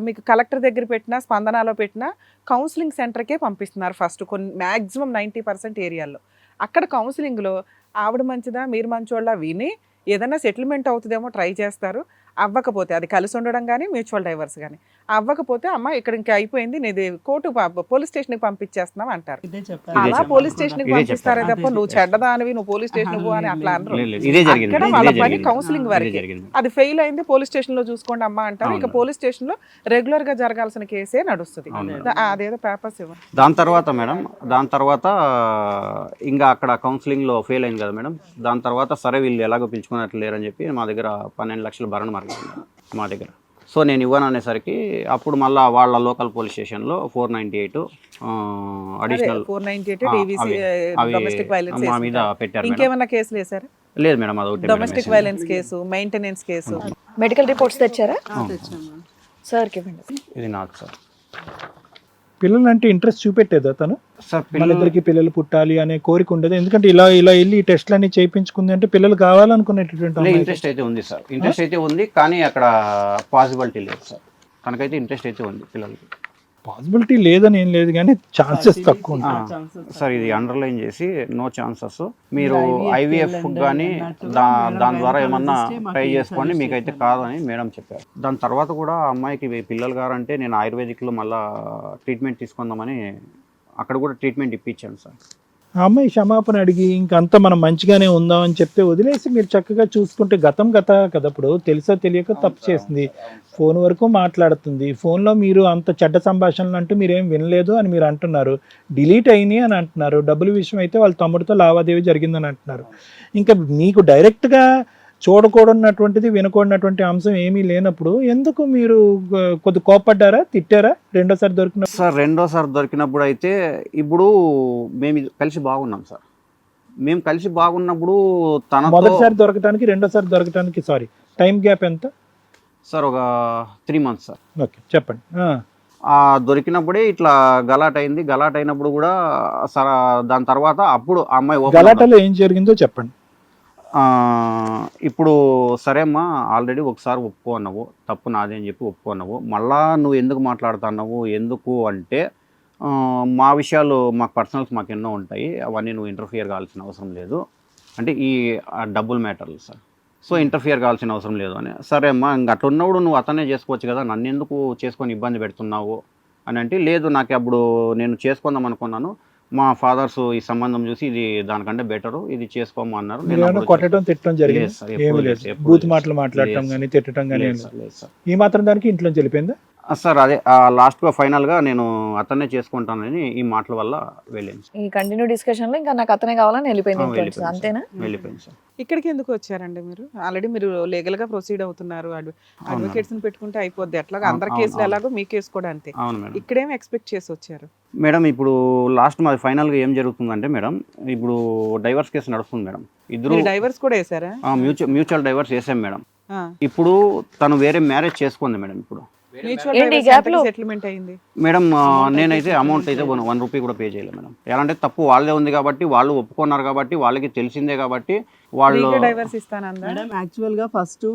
మీకు కలెక్టర్ దగ్గర పెట్టినా స్పందనలో పెట్టినా కౌన్సిలింగ్ సెంటర్కే పంపిస్తున్నారు ఫస్ట్, కొన్ని మ్యాక్సిమం 90% ఏరియాల్లో. అక్కడ కౌన్సిలింగ్లో ఆవిడ మంచిదా మీరు మంచోళ్ళ విని ఏదైనా సెటిల్మెంట్ అవుతుందేమో ట్రై చేస్తారు. అవ్వకపోతే అది కలిసి ఉండడం కానీ మ్యూచువల్ డైవర్స్ కానీ అవ్వకపోతే అమ్మ ఇక్కడ ఇంకా అయిపోయింది నీది కోర్టు పోలీస్ స్టేషన్కి పంపించేస్తున్నాం అంటారు. ఇదే అలా చెప్పారు. పోలీస్ స్టేషన్కి ఇదే పంపిస్తారే చెప్పారు. తప్ప నువ్వు చెడ్డదానివి నువ్వు పోలీస్ స్టేషన్ పో అని అట్లా అనరు. ఇదే జరిగింది. అక్కడ ఇదే వాళ్ళ పని జరిగింది. కౌన్సిలింగ్ ఇదే వరకే. జరిగింది. అది ఫెయిల్ అయింది పోలీస్ స్టేషన్ లో చూసుకోండి అమ్మా అంటారు. ఇక అవును. పోలీస్ స్టేషన్ లో రెగ్యులర్ గా జరగాల్సిన కేసే నడుస్తుంది. అవును. అదేదో పేపర్స్ ఇవ్వండి. దాని తర్వాత మేడం ఇంకా అక్కడ కౌన్సిలింగ్లో ఫెయిల్ అయింది కదా మేడం. దాని తర్వాత సరే వీళ్ళు ఎలాగో పిలుచుకున్నట్లు లేరని చెప్పి మా దగ్గర 12 లక్షలు భరణ మార్గం మా దగ్గర. సో నేను ఇవ్వను అనేసరికి అప్పుడు మళ్ళీ వాళ్ళ లోకల్ పోలీస్ స్టేషన్లో 498 అడిషనల్ 498 డొమెస్టిక్ వైలెన్స్ మా మీద పెట్టారు మేడం. ఇంకేమన్నా కేసులు వేసారా? లేదు మేడం, అదొకటి domestic violence case, maintenance case. Medical reports తెచ్చారా? తెచ్చాము. సార్కి ఇవ్వండి. ఇది నాకు సార్. పిల్లలు అంటే ఇంట్రెస్ట్ చూపెట్టేదా తను? సార్ వాళ్ళిద్దరికి పిల్లలు పుట్టాలి అనే కోరిక ఉండదు. ఎందుకంటే ఇలా వెళ్ళి ఈ టెస్ట్లన్నీ చేయించుకుంది అంటే పిల్లలు కావాలనుకునేటటువంటి అమ్మాయి. ఇంట్రెస్ట్ అయితే ఉంది సార్, ఇంట్రెస్ట్ అయితే ఉంది, కానీ అక్కడ పాసిబిలిటీ లేదు సార్. తనకైతే ఇంట్రెస్ట్ అయితే ఉంది పిల్లలకి. పాసిబిలిటీ లేదని ఏం లేదు కానీ ఛాన్సెస్ తక్కువ ఉంటాయి. సార్ ఇది అండర్లైన్ చేసి నో ఛాన్సెస్, మీరు ఐవీఎఫ్ కానీ దాని ద్వారా ఏమన్నా ట్రై చేసుకోండి, మీకైతే కాదని మేడం చెప్పారు. దాని తర్వాత కూడా ఆ అమ్మాయికి పిల్లలు గారంటే నేను ఆయుర్వేదిక్లో మళ్ళీ ట్రీట్మెంట్ తీసుకుందామని అక్కడ కూడా ట్రీట్మెంట్ ఇప్పించాను సార్. ఆ అమ్మాయి క్షమాపణ అడిగి ఇంకంతా మనం మంచిగానే ఉందాం అని చెప్తే వదిలేసి మీరు చక్కగా చూసుకుంటే గతం కదా. ఇప్పుడు తెలుసో తెలియక తప్పు చేసింది, ఫోన్ వరకు మాట్లాడుతుంది, ఫోన్లో మీరు అంత చెడ్డ సంభాషణలు అంటూ మీరేం వినలేదు అని మీరు అంటున్నారు, డిలీట్ అయినాయి అని అంటున్నారు, డబ్బుల విషయం అయితే వాళ్ళ తమ్ముడితో లావాదేవీ జరిగిందని అంటున్నారు. ఇంకా మీకు డైరెక్ట్గా చూడకూడనటువంటిది వినకూడనటువంటి అంశం ఏమీ లేనప్పుడు ఎందుకు మీరు కొద్ది కోపడ్డారా, తిట్టారా రెండోసారి దొరికిన? సార్ రెండోసారి దొరికినప్పుడు అయితే ఇప్పుడు మేము కలిసి బాగున్నాం సార్. మేము కలిసి బాగున్నప్పుడు మొదటిసారి దొరకటానికి రెండోసారి దొరకటానికి టైం గ్యాప్ ఎంత సార్? ఒక 3 months సార్. ఓకే చెప్పండి. దొరికినప్పుడే ఇట్లా గలాట్ అయింది. గలాట్ అయినప్పుడు కూడా సార్ దాని తర్వాత అప్పుడు ఆ అమ్మాయి గలాటలో ఏం జరిగిందో చెప్పండి. ఇప్పుడు సరే అమ్మా, ఆల్రెడీ ఒకసారి ఒప్పుకో అన్నావు, తప్పు నాదే అని చెప్పి ఒప్పుకో అన్నావు, మళ్ళా నువ్వు ఎందుకు మాట్లాడుతున్నావు, ఎందుకు అంటే మా విషయాలు మాకు పర్సనల్స్ మాకు ఎన్నో ఉంటాయి, అవన్నీ నువ్వు ఇంటర్ఫియర్ కావాల్సిన అవసరం లేదు అంటే ఈ డబ్బుల్ మ్యాటర్లు సార్. సో ఇంటర్ఫియర్ కావాల్సిన అవసరం లేదు అని. సరే అమ్మా, ఇంక అట్లా ఉన్నప్పుడు నువ్వు అతనే చేసుకోవచ్చు కదా, నన్ను ఎందుకు చేసుకొని ఇబ్బంది పెడుతున్నావు అని అంటే, లేదు నాకు అప్పుడు నేను చేసుకుందాం అనుకున్నాను, మా ఫాదర్స్ ఈ సంబంధం చూసి ఇది దానికంటే బెటరు, ఇది చేసుకోమా అన్నారు. కొట్టడం తిట్టడం జరిగింది? ఏమీ లేదు. బూత్ మాటలు మాట్లాడటం కానీ తిట్టడం కానీ ఈ మాత్రం దానికి ఇంట్లో వెళ్ళిపోయిందా సార్? అదే లాస్ట్గా ఫైనల్గా నేను అతన్నే చేసుకుంటానని ఈ మాటల వల్ల వెళ్ళింది. ఈ కంటిన్యూ డిస్కషన్ లో ఇంకా నాకు అతనే కావాలని వెళ్ళిపోయింది. అంతేనా? వెళ్ళిపోయింది సార్. ఇక్కడికి ఎందుకు వచ్చారండి మీరు? ఆల్రెడీ మీరు లీగల్ గా ప్రొసీడ్ అవుతున్నారు, అడ్వకేట్స్ ని పెట్టుకుంటే అయిపోద్ది. ఎట్లాగా అందరి కేసులు ఎలాగో మీ కేసు కూడా అంతే. అవును మేడం. ఇక్కడేం ఎక్స్పెక్ట్ చేసి వచ్చారు మేడం? ఇప్పుడు లాస్ట్ మాది ఫైనల్గా ఏం జరుగుతుందంటే మేడం, ఇప్పుడు డైవర్స్ కేసు నడుస్తుంది మేడం. ఇద్దరు డైవర్స్ కూడా వేసారా? మ్యూచువల్ డైవర్స్ వేసాం మేడం. ఇప్పుడు తను వేరే మ్యారేజ్ చేసుకుంది మేడం. ఇప్పుడు సెటిల్మెంట్ అయింది మేడం. నేనైతే అమౌంట్ అయితే 1 రూపీ కూడా పే చేయలేదు మేడం. ఎలా అంటే తప్పు వాళ్ళే ఉంది కాబట్టి, వాళ్ళు ఒప్పుకున్నారు కాబట్టి, వాళ్ళకి తెలిసిందే కాబట్టి వాళ్ళు డైవర్స్ ఇస్తానందా. మేడం యాక్చువల్ గా ఫస్ట్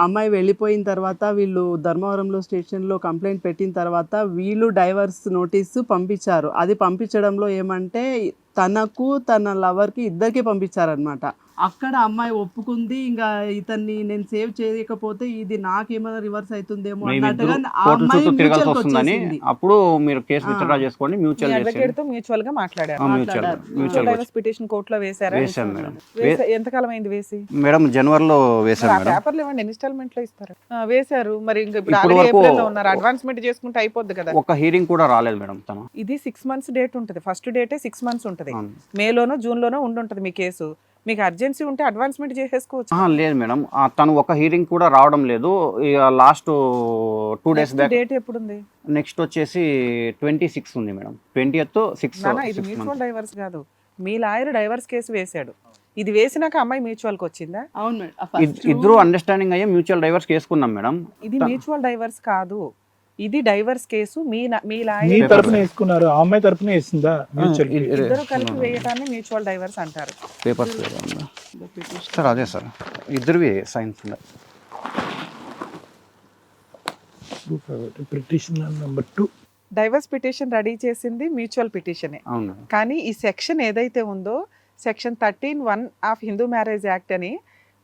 అమ్మాయి వెళ్ళిపోయిన తర్వాత వీళ్ళు ధర్మవరంలో స్టేషన్ లో కంప్లైంట్ పెట్టిన తర్వాత వీళ్ళు డైవర్స్ నోటీసు పంపించారు. అది పంపించడంలో ఏమంటే తనకు తన లవర్కి ఇద్దరికి పంపించారనమాట. అక్కడ అమ్మాయి ఒప్పుకుంది, ఇంకా ఇతన్ని నేను సేవ్ చేయకపోతే ఇది నాకేమైనా రివర్స్ అవుతుందేమో అన్నట్టుగా తిరగాల్సి వస్తుందని అప్పుడు మీరు కేసు విత్డ్రా చేసుకోండి, మ్యూచువల్ గా మాట్లాడారు. డైవర్స్ పిటిషన్ కోర్టులో వేశారా? వేసాం మేడం. ఎంతకాలం అయింది వేసి? మేడం జనవరిలో వేసాం మేడం. పేపర్లు ఇవ్వండి, ఇన్స్టాల్మెంట్ లో ఇస్తారు. వేశారు మరి, ఇంకా ఏప్రిల్ లో ఉన్నారు, అడ్వాన్స్మెంట్ చేసుకుంటే అయిపోద్ది కదా. ఒక హీరింగ్ కూడా రాలేదు మేడం. తను ఇది 6 months డేట్ ఉంటుంది, ఫస్ట్ డేటే 6 months ఉంటుంది. మేలోనో జూన్ లోనో ఉండుంటది మీ కేసు. మీకు అర్జెన్సీ ఉంటే అడ్వాన్స్మెంట్ చేసేసుకోవచ్చు. లేదు మేడం, తను ఒక హీరింగ్ కూడా రావడం లేదు. ఇక లాస్ట్ 2 days బ్యాక్ డేట్ ఎప్పుడు ఉంది? నెక్స్ట్ వచ్చేసి 26 ఉంది మేడం. 20th 6. ఇది మ్యూచువల్ డైవర్స్ కాదు, మీ లాయర్ డైవర్స్ కేసు వేశాడు. ఇది వేసినాక అమ్మాయి మ్యూచువల్ కి వచ్చిందా? అవును మేడం. ఇద్దరు అండర్స్టాండింగ్ అయ్యే మ్యూచువల్ డైవర్స్ వేసుకున్నాం మేడం. ఇది మ్యూచువల్ డైవర్స్ కాదు, ఇది డైవర్స్ కేసు. మీ లాయర్ తరపున వేసుకున్నారు, ఆ అమ్మాయి తరపున వేసిందా? ఇద్దరు కలిపి వేయటాన్ని మ్యూచువల్ డైవర్స్ అంటారు. పేపర్స్ సార్ అదే సార్, ఇద్దరివి సైన్స్ ఉన్నాయి. Petition number 2 divorce petition ready చేసింది మ్యూచువల్ పిటిషనే. కానీ ఈ సెక్షన్ ఏదైతే ఉందో section 13(1) of Hindu marriage act అని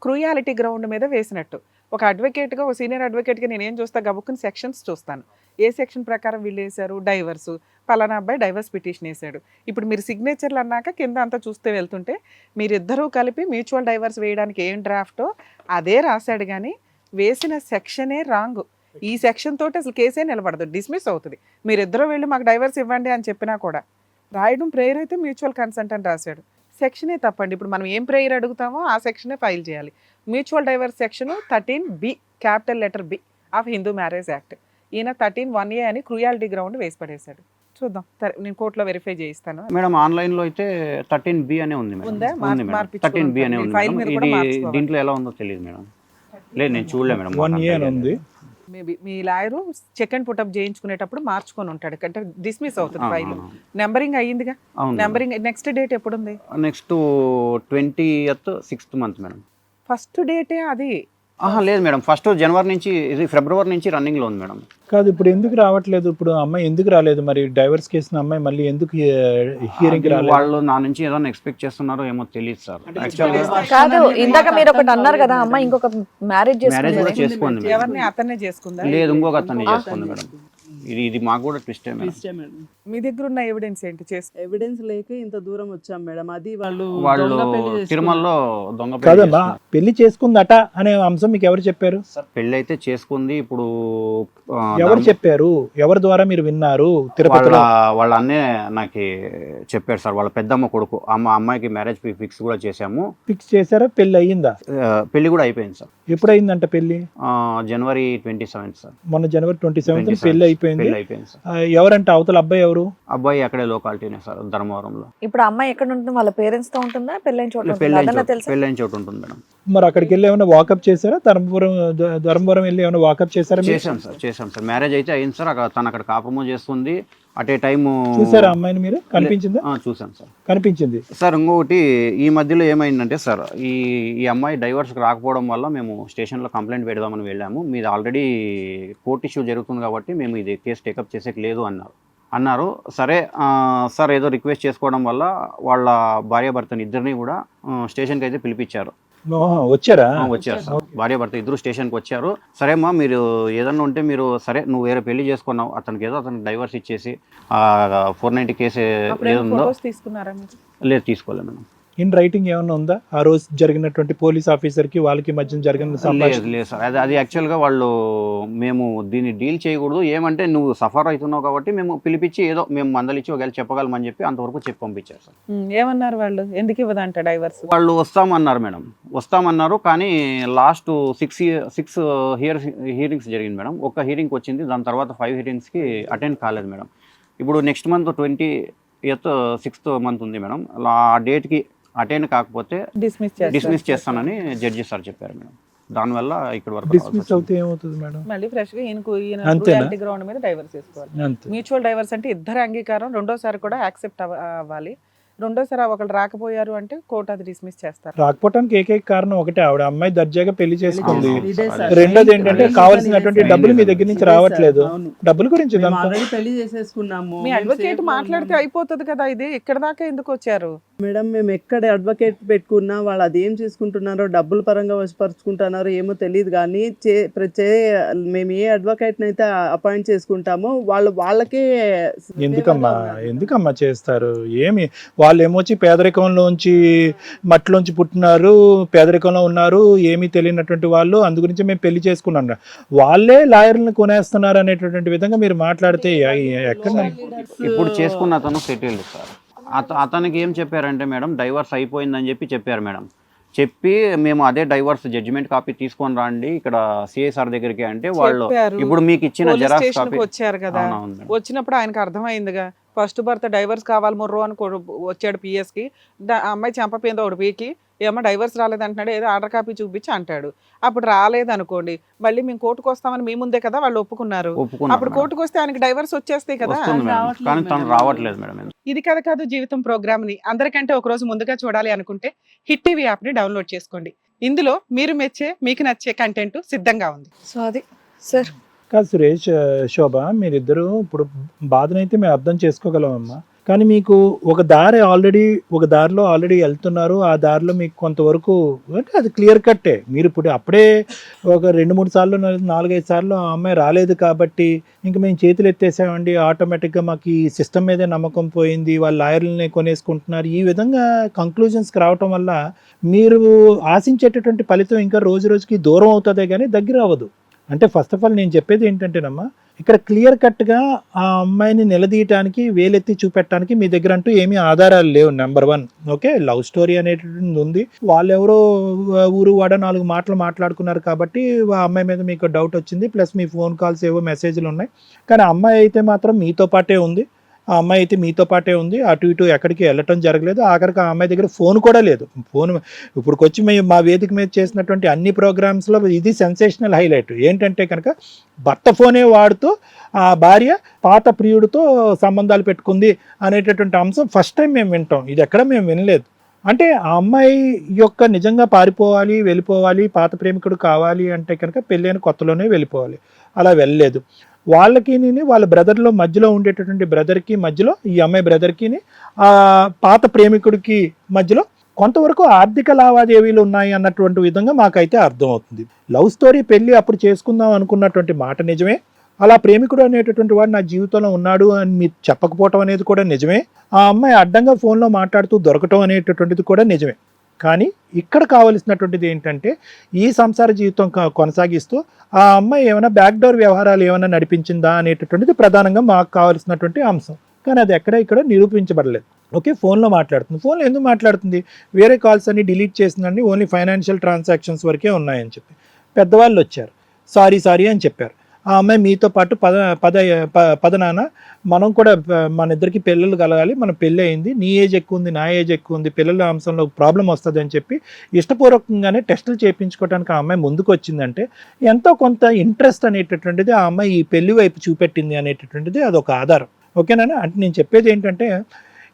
క్రూయాలిటీ గ్రౌండ్ మీద వేసినట్టు. ఒక అడ్వకేట్గా, ఒక సీనియర్ అడ్వకేట్గా నేనేం చూస్తా, గబుక్కుని సెక్షన్స్ చూస్తాను. ఏ సెక్షన్ ప్రకారం వీళ్ళు వేశారు, డైవర్సు, పలానా అబ్బాయి డైవర్స్ పిటిషన్ వేశాడు. ఇప్పుడు మీరు సిగ్నేచర్లు అన్నాక కింద అంతా చూస్తే వెళ్తుంటే మీరిద్దరూ కలిపి మ్యూచువల్ డైవర్స్ వేయడానికి ఏం డ్రాఫ్టో అదే రాశాడు, కానీ వేసిన సెక్షనే రాంగ్. ఈ సెక్షన్ తోటి అసలు కేసే నిలబడదు, డిస్మిస్ అవుతుంది. మీరిద్దరూ వెళ్ళి మాకు డైవర్స్ ఇవ్వండి అని చెప్పినా కూడా రాయడం ప్రేయర్ అయితే మ్యూచువల్ కన్సెంట్ అని రాశాడు. సెక్షనే తప్పండి. ఇప్పుడు మనం ఏం ప్రేయర్ అడుగుతామో ఆ సెక్షనే ఫైల్ చేయాలి. Mutual divorce section 13(b) capital letter B of Hindu marriage act. ఈయన 13(1)A అని క్రూయాలిటీ గ్రౌండ్ వేసి పడేశాడు. చూద్దాం, నేను కోర్టులో వెరిఫై చేయిస్తాను. మేడం ఆన్లైన్లో అయితే 13B అనే ఉంది మేడం. ఉందా? ఉంది మేడం, 13B అనే ఉంది ఫైల్ మేడం. మీద కూడా ఇది మార్చుకోవాలి. దీంట్లో ఎలా ఉందో తెలియదు మేడం. లేదు, నేను చూడలే మేడం. 1A అని ఉంది. మేబీ మీ లాయరు చెక్ అండ్ పుటప్ చేయించుకునేటప్పుడు మార్చుకొని ఉంటాడు, అంటే డిస్మిస్ అవుతుంది ఫైల్. నెంబరింగ్ అయ్యిందిగా. అవును. నెంబరింగ్ నెక్స్ట్ డేట్ ఎప్పుడు ఉంది? నెక్స్ట్ 20th 6th month మేడం. ఫస్ట్ డేటే అది. లేదు మేడం, ఫస్ట్ జనవరి నుంచి, ఇది ఫిబ్రవరి నుంచి రన్నింగ్లో ఉంది మేడం. కాదు, ఇప్పుడు ఎందుకు రావట్లేదు? ఇప్పుడు అమ్మాయి ఎందుకు రాలేదు? మరి డైవర్స్ కేసు అమ్మాయి మళ్ళీ ఎందుకు హియరింగ్ రాలేదు? వాళ్ళు నా నుంచి ఏదైనా ఎక్స్పెక్ట్ చేస్తున్నారో ఏమో తెలియదు సార్. యాక్చువల్గా కాదు, ఇందాక మీరు ఒకటి అన్నారు కదా, అమ్మాయి ఇంకొక మ్యారేజ్ మ్యారేజ్ కూడా చేసుకుంది. చేసుకోండి మేడం. ఎవరిని అతన్నే చేసుకుందా? లేదు, ఇంకొక అతన్ని చేసుకుంది మేడం. ఇది మాకు కూడా ట్విస్టే మేడం. మీ దగ్గర ఉన్న ఎవిడెన్స్ ఏంటి? ఎవిడెన్స్ లేక ఇంత దూరం వచ్చాం మేడం. అది వాళ్ళు వాళ్ళు దొంగ పెళ్లి చేసుకున్నారు. తిరుమలలో దొంగ పెళ్లి కాదమ్మా, చేసుకున్నారు. పెళ్లి చేసుకుందట అనే అంశం మీకు ఎవరు చెప్పారు? సార్ పెళ్లి అయితే చేసుకుంది. ఇప్పుడు ఎవరు చెప్పారు? ఎవరి ద్వారా మీరు విన్నారు? వాళ్ళ తిరుపతిలో వాళ్ళ అన్నే నాకు చెప్పారు సార్. వాళ్ళ పెద్దమ్మ కొడుకు. అమ్మాయికి మ్యారేజ్ ఫిక్స్ కూడా చేశాము. ఫిక్స్ చేశారా? పెళ్లి అయ్యిందా? పెళ్లి కూడా అయిపోయింది సార్. ఎప్పుడు అయిందంట పెళ్లి? జనవరి 27th సార్. మొన్న జనవరి 27th 27th పెళ్లి అయిపోయింది. పెళ్లి అయిపోయింది సార్. ఎవరంటే అవతల అబ్బాయి ఎవరు? అబ్బాయి అక్కడే లోకాలిటీనే సార్, ధర్మవరంలో. ఇప్పుడు అమ్మాయి ఎక్కడ ఉంటుంది? వాళ్ళ పేరెంట్స్ తో ఉంటుందా? పెళ్ళైన చోట ఉంటుందా? అదన్నా తెలుసా? పెళ్ళైన చోటు ఉంటుంది మేడం. మరి అక్కడికి వెళ్ళి ఏమైనా వాకప్ చేశారా? ధర్మవరం వెళ్ళి ఏమైనా వాకప్ చేశారా? చేశాం సార్. మ్యారేజ్ అయితే అయింది సార్. తను అక్కడ కాపురము చేస్తుంది. అటే టైం చూసారా అమ్మాయిని మీరు? కనిపించిందా? చూసాను సార్. కనిపించింది సార్. ఇంకొకటి ఈ మధ్యలో ఏమైందంటే సార్, ఈ అమ్మాయి డైవర్స్కి రాకపోవడం వల్ల మేము స్టేషన్లో కంప్లైంట్ పెడదామని వెళ్ళాము. మీది ఆల్రెడీ కోర్ట్ ఇష్యూ జరుగుతుంది కాబట్టి మేము ఇది కేసు టేకప్ చేసేకి లేదు అన్నారు. సరే సార్, ఏదో రిక్వెస్ట్ చేసుకోవడం వల్ల వాళ్ళ భార్యాభర్తని ఇద్దరిని కూడా స్టేషన్కి అయితే పిలిపించారు. వచ్చారా? వచ్చారు సార్. భార్యాభర్త ఇద్దరు స్టేషన్కి వచ్చారు. సరే అమ్మా, మీరు ఏదన్నా ఉంటే మీరు, సరే నువ్వు వేరే పెళ్లి చేసుకున్నావు, అతనికి డైవర్స్ ఇచ్చేసి 490 కేసు ఏదుందో. తీసుకున్నారా? లేదు, తీసుకోలేదు మేడం. ఇన్ రైటింగ్ ఏమైనా ఉందా? ఆ రోజు జరిగినటువంటి పోలీస్ ఆఫీసర్ కి వాళ్ళకి మధ్య జరిగిన సంభాషణ? లేదు సార్. అది యాక్చువల్గా వాళ్ళు, మేము దీన్ని డీల్ చేయకూడదు, ఏమంటే నువ్వు సఫర్ అవుతున్నావు కాబట్టి మేము పిలిపించి ఏదో మేము మందలిచ్చి ఒకవేళ చెప్పగలమని చెప్పి అంతవరకు చెప్పి పంపించారు సార్. ఏమన్నారు వాళ్ళు? ఎందుకు ఇవ్వదంట డైవర్స్? వాళ్ళు వస్తామన్నారు మేడం, వస్తామన్నారు. కానీ లాస్ట్ 6 హియరింగ్స్ జరిగింది మేడం. ఒక హియరింగ్కి వచ్చింది, దాని తర్వాత 5 హియరింగ్స్కి అటెండ్ కాలేదు మేడం. ఇప్పుడు next month 20th 6th month ఉంది మేడం. ఆ డేట్కి అటెండ్ కాకపోతే డిస్మిస్ చేస్తానని జడ్జి సార్ చెప్పారు మేడం. దానివల్ల ఇక్కడ వరకు డిస్మిస్ అవుతే ఏమవుతుంది మేడం? మళ్ళీ ఫ్రెష్ గా అంతేనా? గ్రౌండ్ మీద డైవర్స్ చేసుకోవాలి. అంతే. మ్యూచువల్ డైవర్స్ అంటే ఇద్దరు అంగీకారం, రెండోసారి కూడా యాక్సెప్ట్ అవ్వాలి. రెండోసారి ఒకళ్ళు రాకపోయారు అంటే కోర్టు అది డిస్మిస్ చేస్తారు. రాకపోవడానికి ఏకైక కారణం ఒకటే, ఆవిడ అమ్మాయి దర్జాగా పెళ్లి చేసుకుంది. ఇదే సార్. రెండోది ఏంటంటే కావాల్సినటువంటి డబ్బులు మీ దగ్గర నుంచి రావట్లేదు. అవును. డబ్బుల గురించి మేము ఇదంతా. ఆల్రెడీ పెళ్లి చేసేసుకున్నాము. మీ అడ్వకేట్ మాట్లాడితే అయిపోతుంది కదా, ఇది ఇక్కడ దాకా ఎందుకు వచ్చారు? మేడం, మేము ఎక్కడ అడ్వకేట్ పెట్టుకున్నా వాళ్ళు అదేం చేసుకుంటున్నారో, డబ్బుల పరంగా వశపరుచుకుంటున్నారో ఏమో తెలియదు. కానీ మేము ఏ అడ్వకేట్ని అయితే అపాయింట్ చేసుకుంటామో వాళ్ళకే ఎందుకమ్మా చేస్తారు? ఏమి వాళ్ళు ఏమొచ్చి పేదరికంలోంచి మట్టిలోంచి పుట్టినారు, పేదరికంలో ఉన్నారు, ఏమీ తెలియనటువంటి వాళ్ళు, అందు గురించి మేము పెళ్లి చేసుకున్నాం. వాళ్ళే లాయర్లను కొనేస్తున్నారు అనేటటువంటి విధంగా మీరు మాట్లాడితే ఎక్కడ? ఇప్పుడు చేసుకున్న అతను సెటిల్డ్ సార్. అతనికి ఏం చెప్పారంటే మేడం, డైవర్స్ అయిపోయిందని చెప్పారు మేడం. చెప్పి మేము అదే డైవర్స్ జడ్జిమెంట్ కాపీ తీసుకొని రండి ఇక్కడ సిఐసార్ దగ్గరికి అంటే వాళ్ళు ఇప్పుడు మీకు ఇచ్చిన జెరాక్స్ కాపీ వచ్చారు కదా. వచ్చినప్పుడు ఆయనకు అర్థమైందిగా, ఫస్ట్ భర్త డైవర్స్ కావాలి మొర్రో అని వచ్చాడు పిఎస్కి. అమ్మాయి చంపపోయింది ఒకటి పీకి, ఏమో డైవర్స్ రాలేదంటున్నాడు, ఏదో ఆర్డర్ కాపీ చూపించి అంటాడు. అప్పుడు రాలేదనుకోండి, మళ్ళీ మేము కోర్టుకు వస్తామని మీ ముందే కదా వాళ్ళు ఒప్పుకున్నారు. అప్పుడు కోర్టుకు వస్తే ఆయనకి డైవర్స్ వచ్చేస్తాయి కదా. కానీ తను రావట్లేదు మేడం. ఇది కథ కాదు జీవితం ప్రోగ్రామ్ ని అందరికంటే ఒక రోజు ముందుగా చూడాలి అనుకుంటే హిట్ టీవీ యాప్ ని డౌన్లోడ్ చేసుకోండి. ఇందులో మీరు మెచ్చే, మీకు నచ్చే కంటెంట్ సిద్ధంగా ఉంది. సో అది సార్, కాదు సురేష్, శోభ, మీరిద్దరూ ఇప్పుడు బాధనైతే మేము అర్థం చేసుకోగలమమ్మా. కానీ మీకు ఒక దారిలో ఆల్రెడీ వెళ్తున్నారు. ఆ దారిలో మీకు కొంతవరకు అంటే అది క్లియర్ కట్టే. మీరు ఇప్పుడు అప్పుడే ఒక 2-3 సార్లు 4-5 సార్లు ఆ అమ్మాయి రాలేదు కాబట్టి ఇంక మేము చేతులు ఎత్తేసామండి, ఆటోమేటిక్గా మాకు ఈ సిస్టమ్ మీదే నమ్మకం పోయింది, వాళ్ళ లాయర్లని కొనేసుకుంటున్నారు, ఈ విధంగా కంక్లూజన్స్కి రావటం వల్ల మీరు ఆశించేటటువంటి ఫలితం ఇంకా రోజు రోజుకి దూరం అవుతుందే కానీ దగ్గర అవ్వదు. అంటే ఫస్ట్ ఆఫ్ ఆల్ నేను చెప్పేది ఏంటంటేనమ్మా, ఇక్కడ క్లియర్ కట్గా ఆ అమ్మాయిని నిలదీయటానికి, వేలెత్తి చూపెట్టడానికి మీ దగ్గర అంటూ ఏమీ ఆధారాలు లేవు. నెంబర్ 1. ఓకే, లవ్ స్టోరీ అనేటువంటిది ఉంది. వాళ్ళెవరో ఊరు వాడ 4 మాటలు మాట్లాడుకున్నారు కాబట్టి ఆ అమ్మాయి మీద మీకు డౌట్ వచ్చింది. ప్లస్ మీ ఫోన్ కాల్స్ ఏవో మెసేజ్లు ఉన్నాయి. కానీ అమ్మాయి అయితే మాత్రం మీతో పాటే ఉంది. ఆ అమ్మాయి అయితే మీతో పాటే ఉంది. అటు ఇటు ఎక్కడికి వెళ్ళటం జరగలేదు. ఆఖరికి ఆ అమ్మాయి దగ్గర ఫోన్ కూడా లేదు. ఫోన్ ఇప్పుడుకొచ్చి మేము మా వేదిక మీద చేసినటువంటి అన్ని ప్రోగ్రామ్స్లో ఇది సెన్సేషనల్ హైలైట్ ఏంటంటే కనుక భర్త ఫోనే వాడుతూ ఆ భార్య పాత ప్రియుడితో సంబంధాలు పెట్టుకుంది అనేటటువంటి అంశం ఫస్ట్ టైం మేము వింటాం. ఇది ఎక్కడ మేము వినలేదు. అంటే ఆ అమ్మాయి యొక్క నిజంగా పారిపోవాలి, వెళ్ళిపోవాలి, పాత ప్రేమికుడు కావాలి అంటే కనుక పెళ్ళైన కొత్తలోనే వెళ్ళిపోవాలి. అలా వెళ్ళలేదు. వాళ్ళకి వాళ్ళ బ్రదర్లో మధ్యలో ఉండేటటువంటి బ్రదర్కి మధ్యలో, ఈ అమ్మాయి బ్రదర్కి ఆ పాత ప్రేమికుడికి మధ్యలో కొంతవరకు ఆర్థిక లావాదేవీలు ఉన్నాయి అన్నటువంటి విధంగా మాకైతే అర్థమవుతుంది. లవ్ స్టోరీ పెళ్ళి అప్పుడు చేసుకుందాం అనుకున్నటువంటి మాట నిజమే. అలా ప్రేమికుడు అనేటటువంటి వాడు నా జీవితంలో ఉన్నాడు అని మీరు చెప్పకపోవటం అనేది కూడా నిజమే. ఆ అమ్మాయి అడ్డంగా ఫోన్లో మాట్లాడుతూ దొరకటం అనేటటువంటిది కూడా నిజమే. కానీ ఇక్కడ కావలసినటువంటిది ఏంటంటే ఈ సంసార జీవితం కొనసాగిస్తూ ఆ అమ్మాయి ఏమైనా బ్యాక్డోర్ వ్యవహారాలు ఏమైనా నడిపించిందా అనేటటువంటిది ప్రధానంగా మాకు కావాల్సినటువంటి అంశం. కానీ అది ఇక్కడ నిరూపించబడలేదు. ఓకే, ఫోన్లో మాట్లాడుతుంది. ఫోన్లో ఎందుకు మాట్లాడుతుంది? వేరే కాల్స్ అన్ని డిలీట్ చేసిందండి, ఓన్లీ ఫైనాన్షియల్ ట్రాన్సాక్షన్స్ వరకే ఉన్నాయని చెప్పి పెద్దవాళ్ళు వచ్చారు, సారీ అని చెప్పారు. ఆ అమ్మాయి మీతో పాటు పద నాన్న, మనం కూడా మన ఇద్దరికి పిల్లలు కలగాలి, మన పెళ్ళి అయింది, నీ ఏజ్ ఎక్కువ ఉంది, నా ఏజ్ ఎక్కువ ఉంది, పిల్లల అంశంలో ప్రాబ్లం వస్తుంది అని చెప్పి ఇష్టపూర్వకంగానే టెస్టులు చేయించుకోవడానికి ఆ అమ్మాయి ముందుకు వచ్చిందంటే ఎంతో కొంత ఇంట్రెస్ట్ అనేటటువంటిది ఆ అమ్మాయి ఈ పెళ్లి వైపు చూపెట్టింది అనేటటువంటిది అదొక ఆధారం. ఓకేనా? అంటే నేను చెప్పేది ఏంటంటే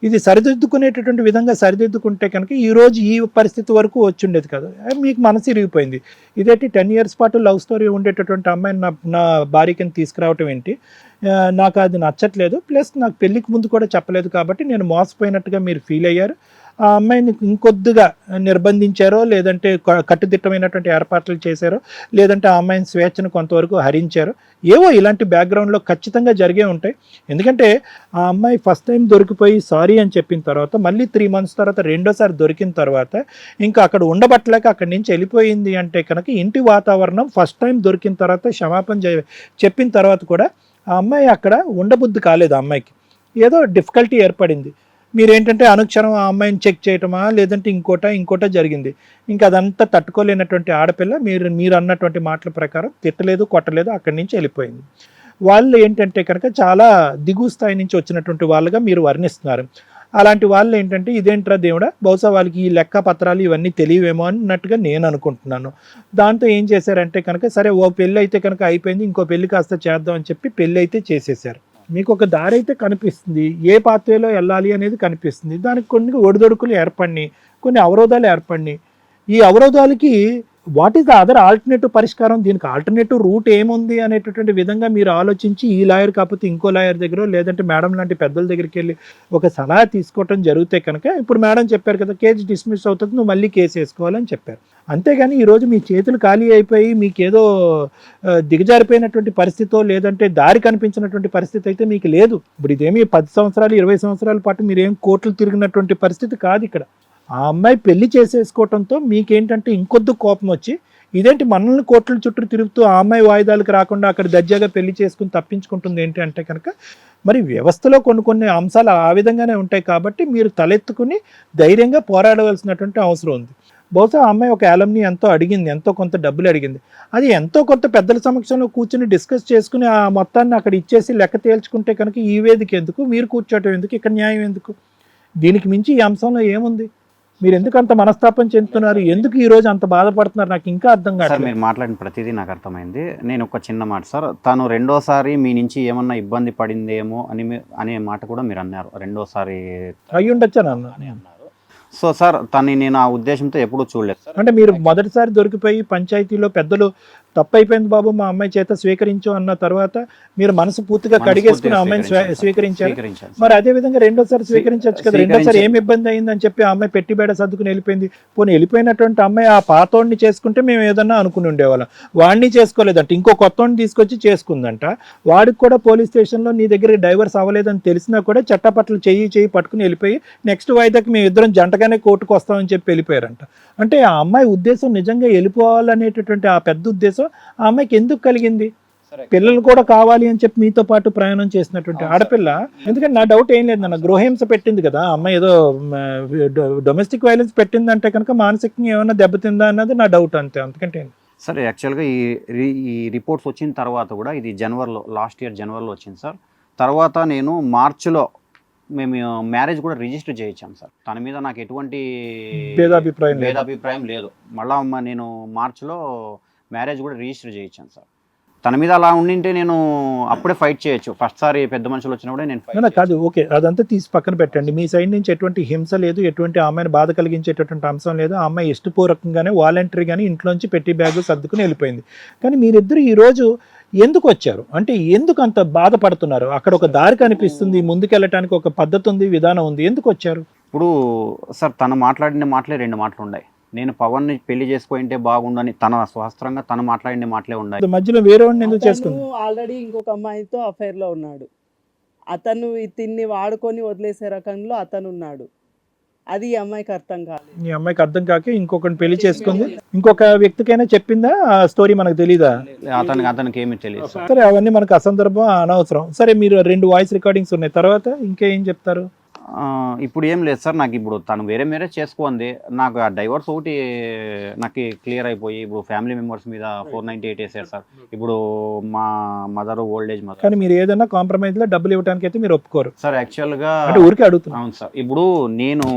ఇది సరిదిద్దుకునేటటువంటి విధంగా సరిదిద్దుకుంటే కనుక ఈరోజు ఈ పరిస్థితి వరకు వచ్చి ఉండేది కాదు. మీకు మనసు ఇరిగిపోయింది. ఇదేంటి 10 years పాటు లవ్ స్టోరీ ఉండేటటువంటి అమ్మాయిని నా భార్యకి తీసుకురావటం ఏంటి, నాకు అది నచ్చట్లేదు, ప్లస్ నాకు పెళ్ళికి ముందు కూడా చెప్పలేదు కాబట్టి నేను మోసపోయినట్టుగా మీరు ఫీల్ అయ్యారు. ఆ అమ్మాయిని ఇంకొద్దిగా నిర్బంధించారో, లేదంటే కట్టుదిట్టమైనటువంటి ఏర్పాట్లు చేశారో, లేదంటే ఆ అమ్మాయిని స్వేచ్ఛను కొంతవరకు హరించారో, ఏవో ఇలాంటి బ్యాక్గ్రౌండ్లో ఖచ్చితంగా జరిగే ఉంటాయి. ఎందుకంటే ఆ అమ్మాయి ఫస్ట్ టైం దొరికిపోయి సారీ అని చెప్పిన తర్వాత మళ్ళీ 3 months తర్వాత రెండోసారి దొరికిన తర్వాత ఇంకా అక్కడ ఉండబట్టలేక అక్కడి నుంచి వెళ్ళిపోయింది అంటే కనుక ఇంటి వాతావరణం ఫస్ట్ టైం దొరికిన తర్వాత క్షమాపణ చెప్పిన తర్వాత కూడా ఆ అమ్మాయి అక్కడ ఉండబుద్ధి కాలేదు. ఆ అమ్మాయికి ఏదో డిఫికల్టీ ఏర్పడింది. మీరేంటంటే అనుక్షణం ఆ అమ్మాయిని చెక్ చేయటమా, లేదంటే ఇంకోటా జరిగింది. ఇంకా అదంతా తట్టుకోలేనటువంటి ఆడపిల్ల మీరు అన్నటువంటి మాటల ప్రకారం తిట్టలేదు, కొట్టలేదు, అక్కడి నుంచి వెళ్ళిపోయింది. వాళ్ళు ఏంటంటే కనుక చాలా దిగువ స్థాయి నుంచి వచ్చినటువంటి వాళ్ళుగా మీరు వర్ణిస్తున్నారు. అలాంటి వాళ్ళు ఏంటంటే ఇదేంట్రా దేవుడా, బహుశా వాళ్ళకి ఈ లెక్క పత్రాలు ఇవన్నీ తెలియవేమో అన్నట్టుగా నేను అనుకుంటున్నాను. దాంతో ఏం చేశారంటే కనుక సరే ఓ పెళ్ళి అయితే కనుక అయిపోయింది, ఇంకో పెళ్ళి కాస్త చేద్దాం అని చెప్పి పెళ్ళి అయితే చేసేసారు. మీకు ఒక దారి అయితే కనిపిస్తుంది, ఏ పాత్వేలో వెళ్ళాలి అనేది కనిపిస్తుంది. దానికి కొన్ని ఒడిదొడుకులు ఏర్పడినాయి, కొన్ని అవరోధాలు ఏర్పడినాయి. ఈ అవరోధాలకి what is the other alternative పరిష్కారం, దీనికి ఆల్టర్నేటివ్ రూట్ ఏముంది అనేటటువంటి విధంగా మీరు ఆలోచించి ఈ లాయర్ కాకపోతే ఇంకో లాయర్ దగ్గర, లేదంటే మేడం లాంటి పెద్దల దగ్గరికి వెళ్ళి ఒక సలహా తీసుకోవటం జరిగితే కనుక ఇప్పుడు మేడం చెప్పారు కదా కేసు డిస్మిస్ అవుతుంది, నువ్వు మళ్ళీ కేసు వేసుకోవాలని చెప్పారు. అంతేగాని ఈరోజు మీ చేతులు ఖాళీ అయిపోయి మీకేదో దిగజారిపోయినటువంటి పరిస్థితో, లేదంటే దారి కనిపించినటువంటి పరిస్థితి అయితే మీకు లేదు. ఇప్పుడు ఇదేమి 10 సంవత్సరాలు 20 సంవత్సరాల పాటు మీరేం కోర్టులు తిరిగినటువంటి పరిస్థితి కాదు ఇక్కడ. ఆ అమ్మాయి పెళ్లి చేసేసుకోవడంతో మీకేంటంటే ఇంకొద్దు కోపం వచ్చి ఇదేంటి మనల్ని కోర్టుల చుట్టూ తిరుగుతూ ఆ అమ్మాయి వాయిదాలకు రాకుండా అక్కడ దర్జాగా పెళ్లి చేసుకుని తప్పించుకుంటుంది ఏంటి అంటే కనుక మరి వ్యవస్థలో కొన్ని అంశాలు ఆ విధంగానే ఉంటాయి కాబట్టి మీరు తలెత్తుకుని ధైర్యంగా పోరాడవలసినటువంటి అవసరం ఉంది. బహుశా ఆ అమ్మాయి ఒక యాలమ్ని ఎంతో అడిగింది, ఎంతో కొంత డబ్బులు అడిగింది. అది ఎంతో కొంత పెద్దల సమక్షంలో కూర్చుని డిస్కస్ చేసుకుని ఆ మొత్తాన్ని అక్కడ ఇచ్చేసి లెక్క తేల్చుకుంటే కనుక ఈ వేదిక ఎందుకు, మీరు కూర్చోవటం ఎందుకు, ఇక్కడ న్యాయం ఎందుకు? దీనికి మించి ఈ అంశంలో ఏముంది? మీరు ఎందుకు అంత మనస్తాపం చెందుతున్నారు, ఎందుకు ఈ రోజు అంత బాధపడుతున్నారు, నాకు ఇంకా అర్థం కాదు. మీరు మాట్లాడిన ప్రతిదీ నాకు అర్థమైంది. నేను ఒక చిన్న మాట సార్, తను రెండోసారి మీ నుంచి ఏమన్నా ఇబ్బంది పడిందేమో అనే మాట కూడా మీరు అన్నారు. రెండోసారి అయ్యి ఉండొచ్చా అన్నారు. సో సార్ తను నేను ఆ ఉద్దేశంతో ఎప్పుడూ చూడలేదు సార్. అంటే మీరు మొదటిసారి దొరికిపోయి పంచాయతీలో పెద్దలు తప్పు అయిపోయింది బాబు మా అమ్మాయి చేత స్వీకరించు అన్న తర్వాత మీరు మనసు పూర్తిగా కడిగేసుకుని ఆ అమ్మాయిని స్వీకరించారు. మరి అదే విధంగా రెండోసారి స్వీకరించవచ్చు కదా. రెండోసారి ఏం ఇబ్బంది అయిందని చెప్పి ఆ అమ్మాయి పెట్టి బేడ సర్దుకుని వెళ్ళిపోయింది. పోనీ వెళ్ళిపోయినటువంటి అమ్మాయి ఆ పాతోడిని చేసుకుంటే మేము ఏదన్నా అనుకుని ఉండేవాళ్ళం. వాడిని చేసుకోలేదంట, ఇంకో కొత్తోడిని తీసుకొచ్చి చేసుకుందంట. వాడికి కూడా పోలీస్ స్టేషన్లో నీ దగ్గర డైవర్స్ అవ్వలేదని తెలిసినా కూడా చట్టపట్ల చెయ్యి పట్టుకుని వెళ్ళిపోయి నెక్స్ట్ వాయిదాకి మేము ఇద్దరం జంటగానే కోర్టుకు వస్తామని చెప్పి వెళ్ళిపోయారంట. అంటే ఆ అమ్మాయి ఉద్దేశం నిజంగా వెళ్ళిపోవాలనేటటువంటి ఆ పెద్ద ఉద్దేశం ఆ అమ్మాయికి ఎందుకు కలిగింది? పిల్లలు కూడా కావాలి అని చెప్పి మీతో పాటు ప్రయాణం చేసినటువంటి ఆడపిల్ల. ఎందుకంటే నా డౌట్ ఏం లేదన్న, గృహహింస పెట్టింది కదా అమ్మాయి, ఏదో డొమెస్టిక్ వైలెన్స్ పెట్టిందంటే కనుక మానసికంగా ఏమైనా దెబ్బతిందా అన్నది నా డౌట్, అంతే, అంతకంటే. సార్ యాక్చువల్గా ఈ రిపోర్ట్స్ వచ్చిన తర్వాత కూడా ఇది జనవరిలో, లాస్ట్ ఇయర్ జనవరిలో వచ్చింది సార్. తర్వాత నేను మార్చిలో మేము మ్యారేజ్ కూడా రిజిస్టర్ చేయించాం సార్. తన మీద నాకు ఎటువంటి భేదాభిప్రాయం లేదు. మళ్ళా నేను మార్చిలో మ్యారేజ్ కూడా రిజిస్టర్ చేయించాను సార్. తన మీద అలా ఉండింటే నేను అప్పుడే ఫైట్ చేయొచ్చు. ఫస్ట్ సారి పెద్ద మనుషులు వచ్చినప్పుడే నేను ఫైట్ కాదు. ఓకే, అదంతా తీసి పక్కన పెట్టండి. మీ సైడ్ నుంచి ఎటువంటి హింస లేదు, ఎటువంటి ఆమెను బాధ కలిగించేటటువంటి అంశం లేదు. ఆ అమ్మాయి ఇష్టపూర్వకంగానే వాలంటరీగానే ఇంట్లోంచి పెట్టి బ్యాగ్ సర్దుకుని వెళ్ళిపోయింది. కానీ మీరిద్దరు ఈరోజు ఎందుకు వచ్చారు? అంటే ఎందుకు అంత బాధపడుతున్నారు? అక్కడ ఒక దారి కనిపిస్తుంది, ముందుకెళ్ళటానికి ఒక పద్ధతి ఉంది, విధానం ఉంది, ఎందుకు వచ్చారు? ఇప్పుడు సార్ తను మాట్లాడిన మాటలే 2 మాటలు ఉన్నాయి. నేను పవన్ని పెళ్లి చేసుకుంటే బాగుండని తన స్వహస్త్రంగా తను మాట్లాడిన మాటలే ఉన్నాయి. మధ్యలో వేరే వాడిని ఎందుకు చేసుకుంది? ఆల్రెడీ ఇంకొక అమ్మాయితో అఫైర్ లో ఉన్నాడు. అతను తిన్ని వాడుకొని వదిలేసే రకంలో అతను ఉన్నాడు. అది ఈ అమ్మాయికి అర్థం కాలేదు. ఈ అమ్మాయికి అర్థం కాక ఇంకొకరిని పెళ్లి చేసుకుంది. ఇంకొక వ్యక్తికైనా చెప్పిందా ఆ స్టోరీ? మనకు తెలీదా? అతనికి ఏమీ తెలియదు. సరే, అవన్నీ మనకు అసందర్భం, అనవసరం. సరే, మీరు 2 వాయిస్ రికార్డింగ్స్ ఉన్నాయి, తర్వాత ఇంకేం చెప్తారు? ఇప్పుడు ఏం లేదు సార్. నాకు ఇప్పుడు తను వేరే చేసుకోండి. నాకు ఆ డైవర్స్ ఒకటి నాకు క్లియర్ అయిపోయి ఇప్పుడు ఫ్యామిలీ మెంబర్స్ మీద 498 వేసారు సార్. ఇప్పుడు మా మదర్ ఓల్డ్ ఏజ్ మదర్. కానీ మీరు ఏదైనా కాంప్రమైజ్ లో డబ్బులు ఇవ్వడానికి అయితే మీరు ఒప్పుకోరు సార్. యాక్చువల్గా ఊరికే అడుగుతున్నాను. అవును సార్. ఇప్పుడు నేను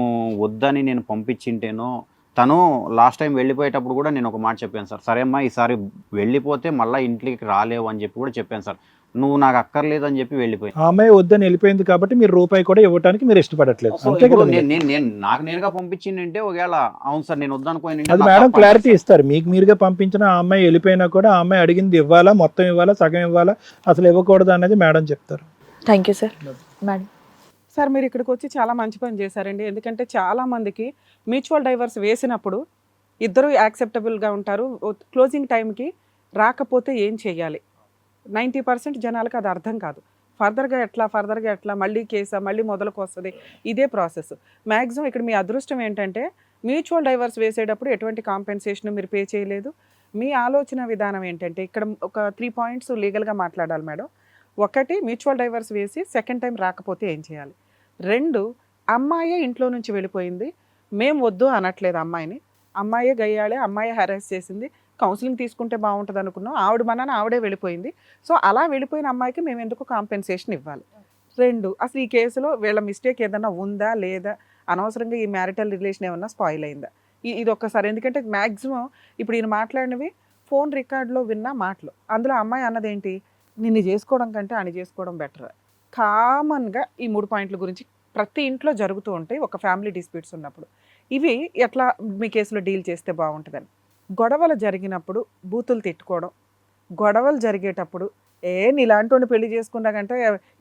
వద్దని నేను పంపించింటేనో, తను లాస్ట్ టైం వెళ్ళిపోయేటప్పుడు కూడా నేను ఒక మాట చెప్పాను సార్. సరే అమ్మా, ఈసారి వెళ్ళిపోతే మళ్ళీ ఇంటికి రాలేవు అని చెప్పి కూడా చెప్పాను సార్. నువ్వు నాకు అక్కర్లేదు అని చెప్పి వెళ్ళిపోయి ఆమె వద్దని వెళ్ళిపోయింది కాబట్టి మీరు రూపాయి కూడా ఇవ్వడానికి మీరు ఇష్టపడట్లేదు. అంతే కదా? నాకు నేరుగా పంపించిందంటే ఒకవేళ అవును సార్ నేను వద్దనుకోని అది మేడం క్లారిటీ ఇస్తారు. మీకు మీరుగా పంపించిన ఆ అమ్మాయి వెళ్ళిపోయినా కూడా ఆ అమ్మాయి అడిగింది ఇవ్వాలా, మొత్తం ఇవ్వాలా, సగం ఇవ్వాలా, అసలు ఇవ్వకూడదు అనేది మేడం చెప్తారు. Thank you sir. Madam sir, మీరు ఇక్కడికి వచ్చి చాలా మంచి పని చేశారండి. ఎందుకంటే చాలా మందికి మ్యూచువల్ డైవర్స్ వేసినప్పుడు ఇద్దరు యాక్సెప్టబుల్గా ఉంటారు. క్లోజింగ్ టైంకి రాకపోతే ఏం చేయాలి, 90% జనాలకు అది అర్థం కాదు. ఫర్దర్గా ఎట్లా మళ్ళీ కేసా, మళ్ళీ మొదలుకు వస్తుంది, ఇదే ప్రాసెస్. మ్యాక్సిమం ఇక్కడ మీ అదృష్టం ఏంటంటే మ్యూచువల్ డైవర్స్ వేసేటప్పుడు ఎటువంటి కాంపెన్సేషన్ మీరు పే చేయలేదు. మీ ఆలోచన విధానం ఏంటంటే ఇక్కడ ఒక 3 పాయింట్స్ లీగల్గా మాట్లాడాలి మేడం. 1, మ్యూచువల్ డైవర్స్ వేసి సెకండ్ టైం రాకపోతే ఏం చేయాలి. 2, అమ్మాయే ఇంట్లో నుంచి వెళ్ళిపోయింది, మేము వద్దు అనట్లేదు అమ్మాయిని, అమ్మాయే గయ్యాళే, అమ్మాయే హెరాస్ చేసింది, కౌన్సిలింగ్ తీసుకుంటే బాగుంటుంది అనుకున్నాం, ఆవిడ మనని ఆవిడే వెళ్ళిపోయింది. సో అలా వెళ్ళిపోయిన అమ్మాయికి మేము ఎందుకు కాంపెన్సేషన్ ఇవ్వాలి. 2, అసలు ఈ కేసులో వీళ్ళ మిస్టేక్ ఏదైనా ఉందా లేదా, అనవసరంగా ఈ మ్యారిటల్ రిలేషన్ ఏమన్నా స్పాయిల్ అయిందా, ఇది ఒక్కసారి. ఎందుకంటే మ్యాక్సిమం ఇప్పుడు ఈయన మాట్లాడినవి ఫోన్ రికార్డులో విన్న మాటలు. అందులో అమ్మాయి అన్నదేంటి, నిన్ను చేసుకోవడం కంటే అని చేసుకోవడం బెటర్. కామన్గా ఈ 3 పాయింట్ల గురించి ప్రతి ఇంట్లో జరుగుతూ ఉంటాయి ఒక ఫ్యామిలీ డిస్ప్యూట్స్ ఉన్నప్పుడు. ఇవి ఎట్లా మీ కేసులో డీల్ చేస్తే బాగుంటుందని. గొడవలు జరిగినప్పుడు బూతులు తిట్టుకోవడం, గొడవలు జరిగేటప్పుడు నీలాంటి పెళ్లి చేసుకున్నా కంటే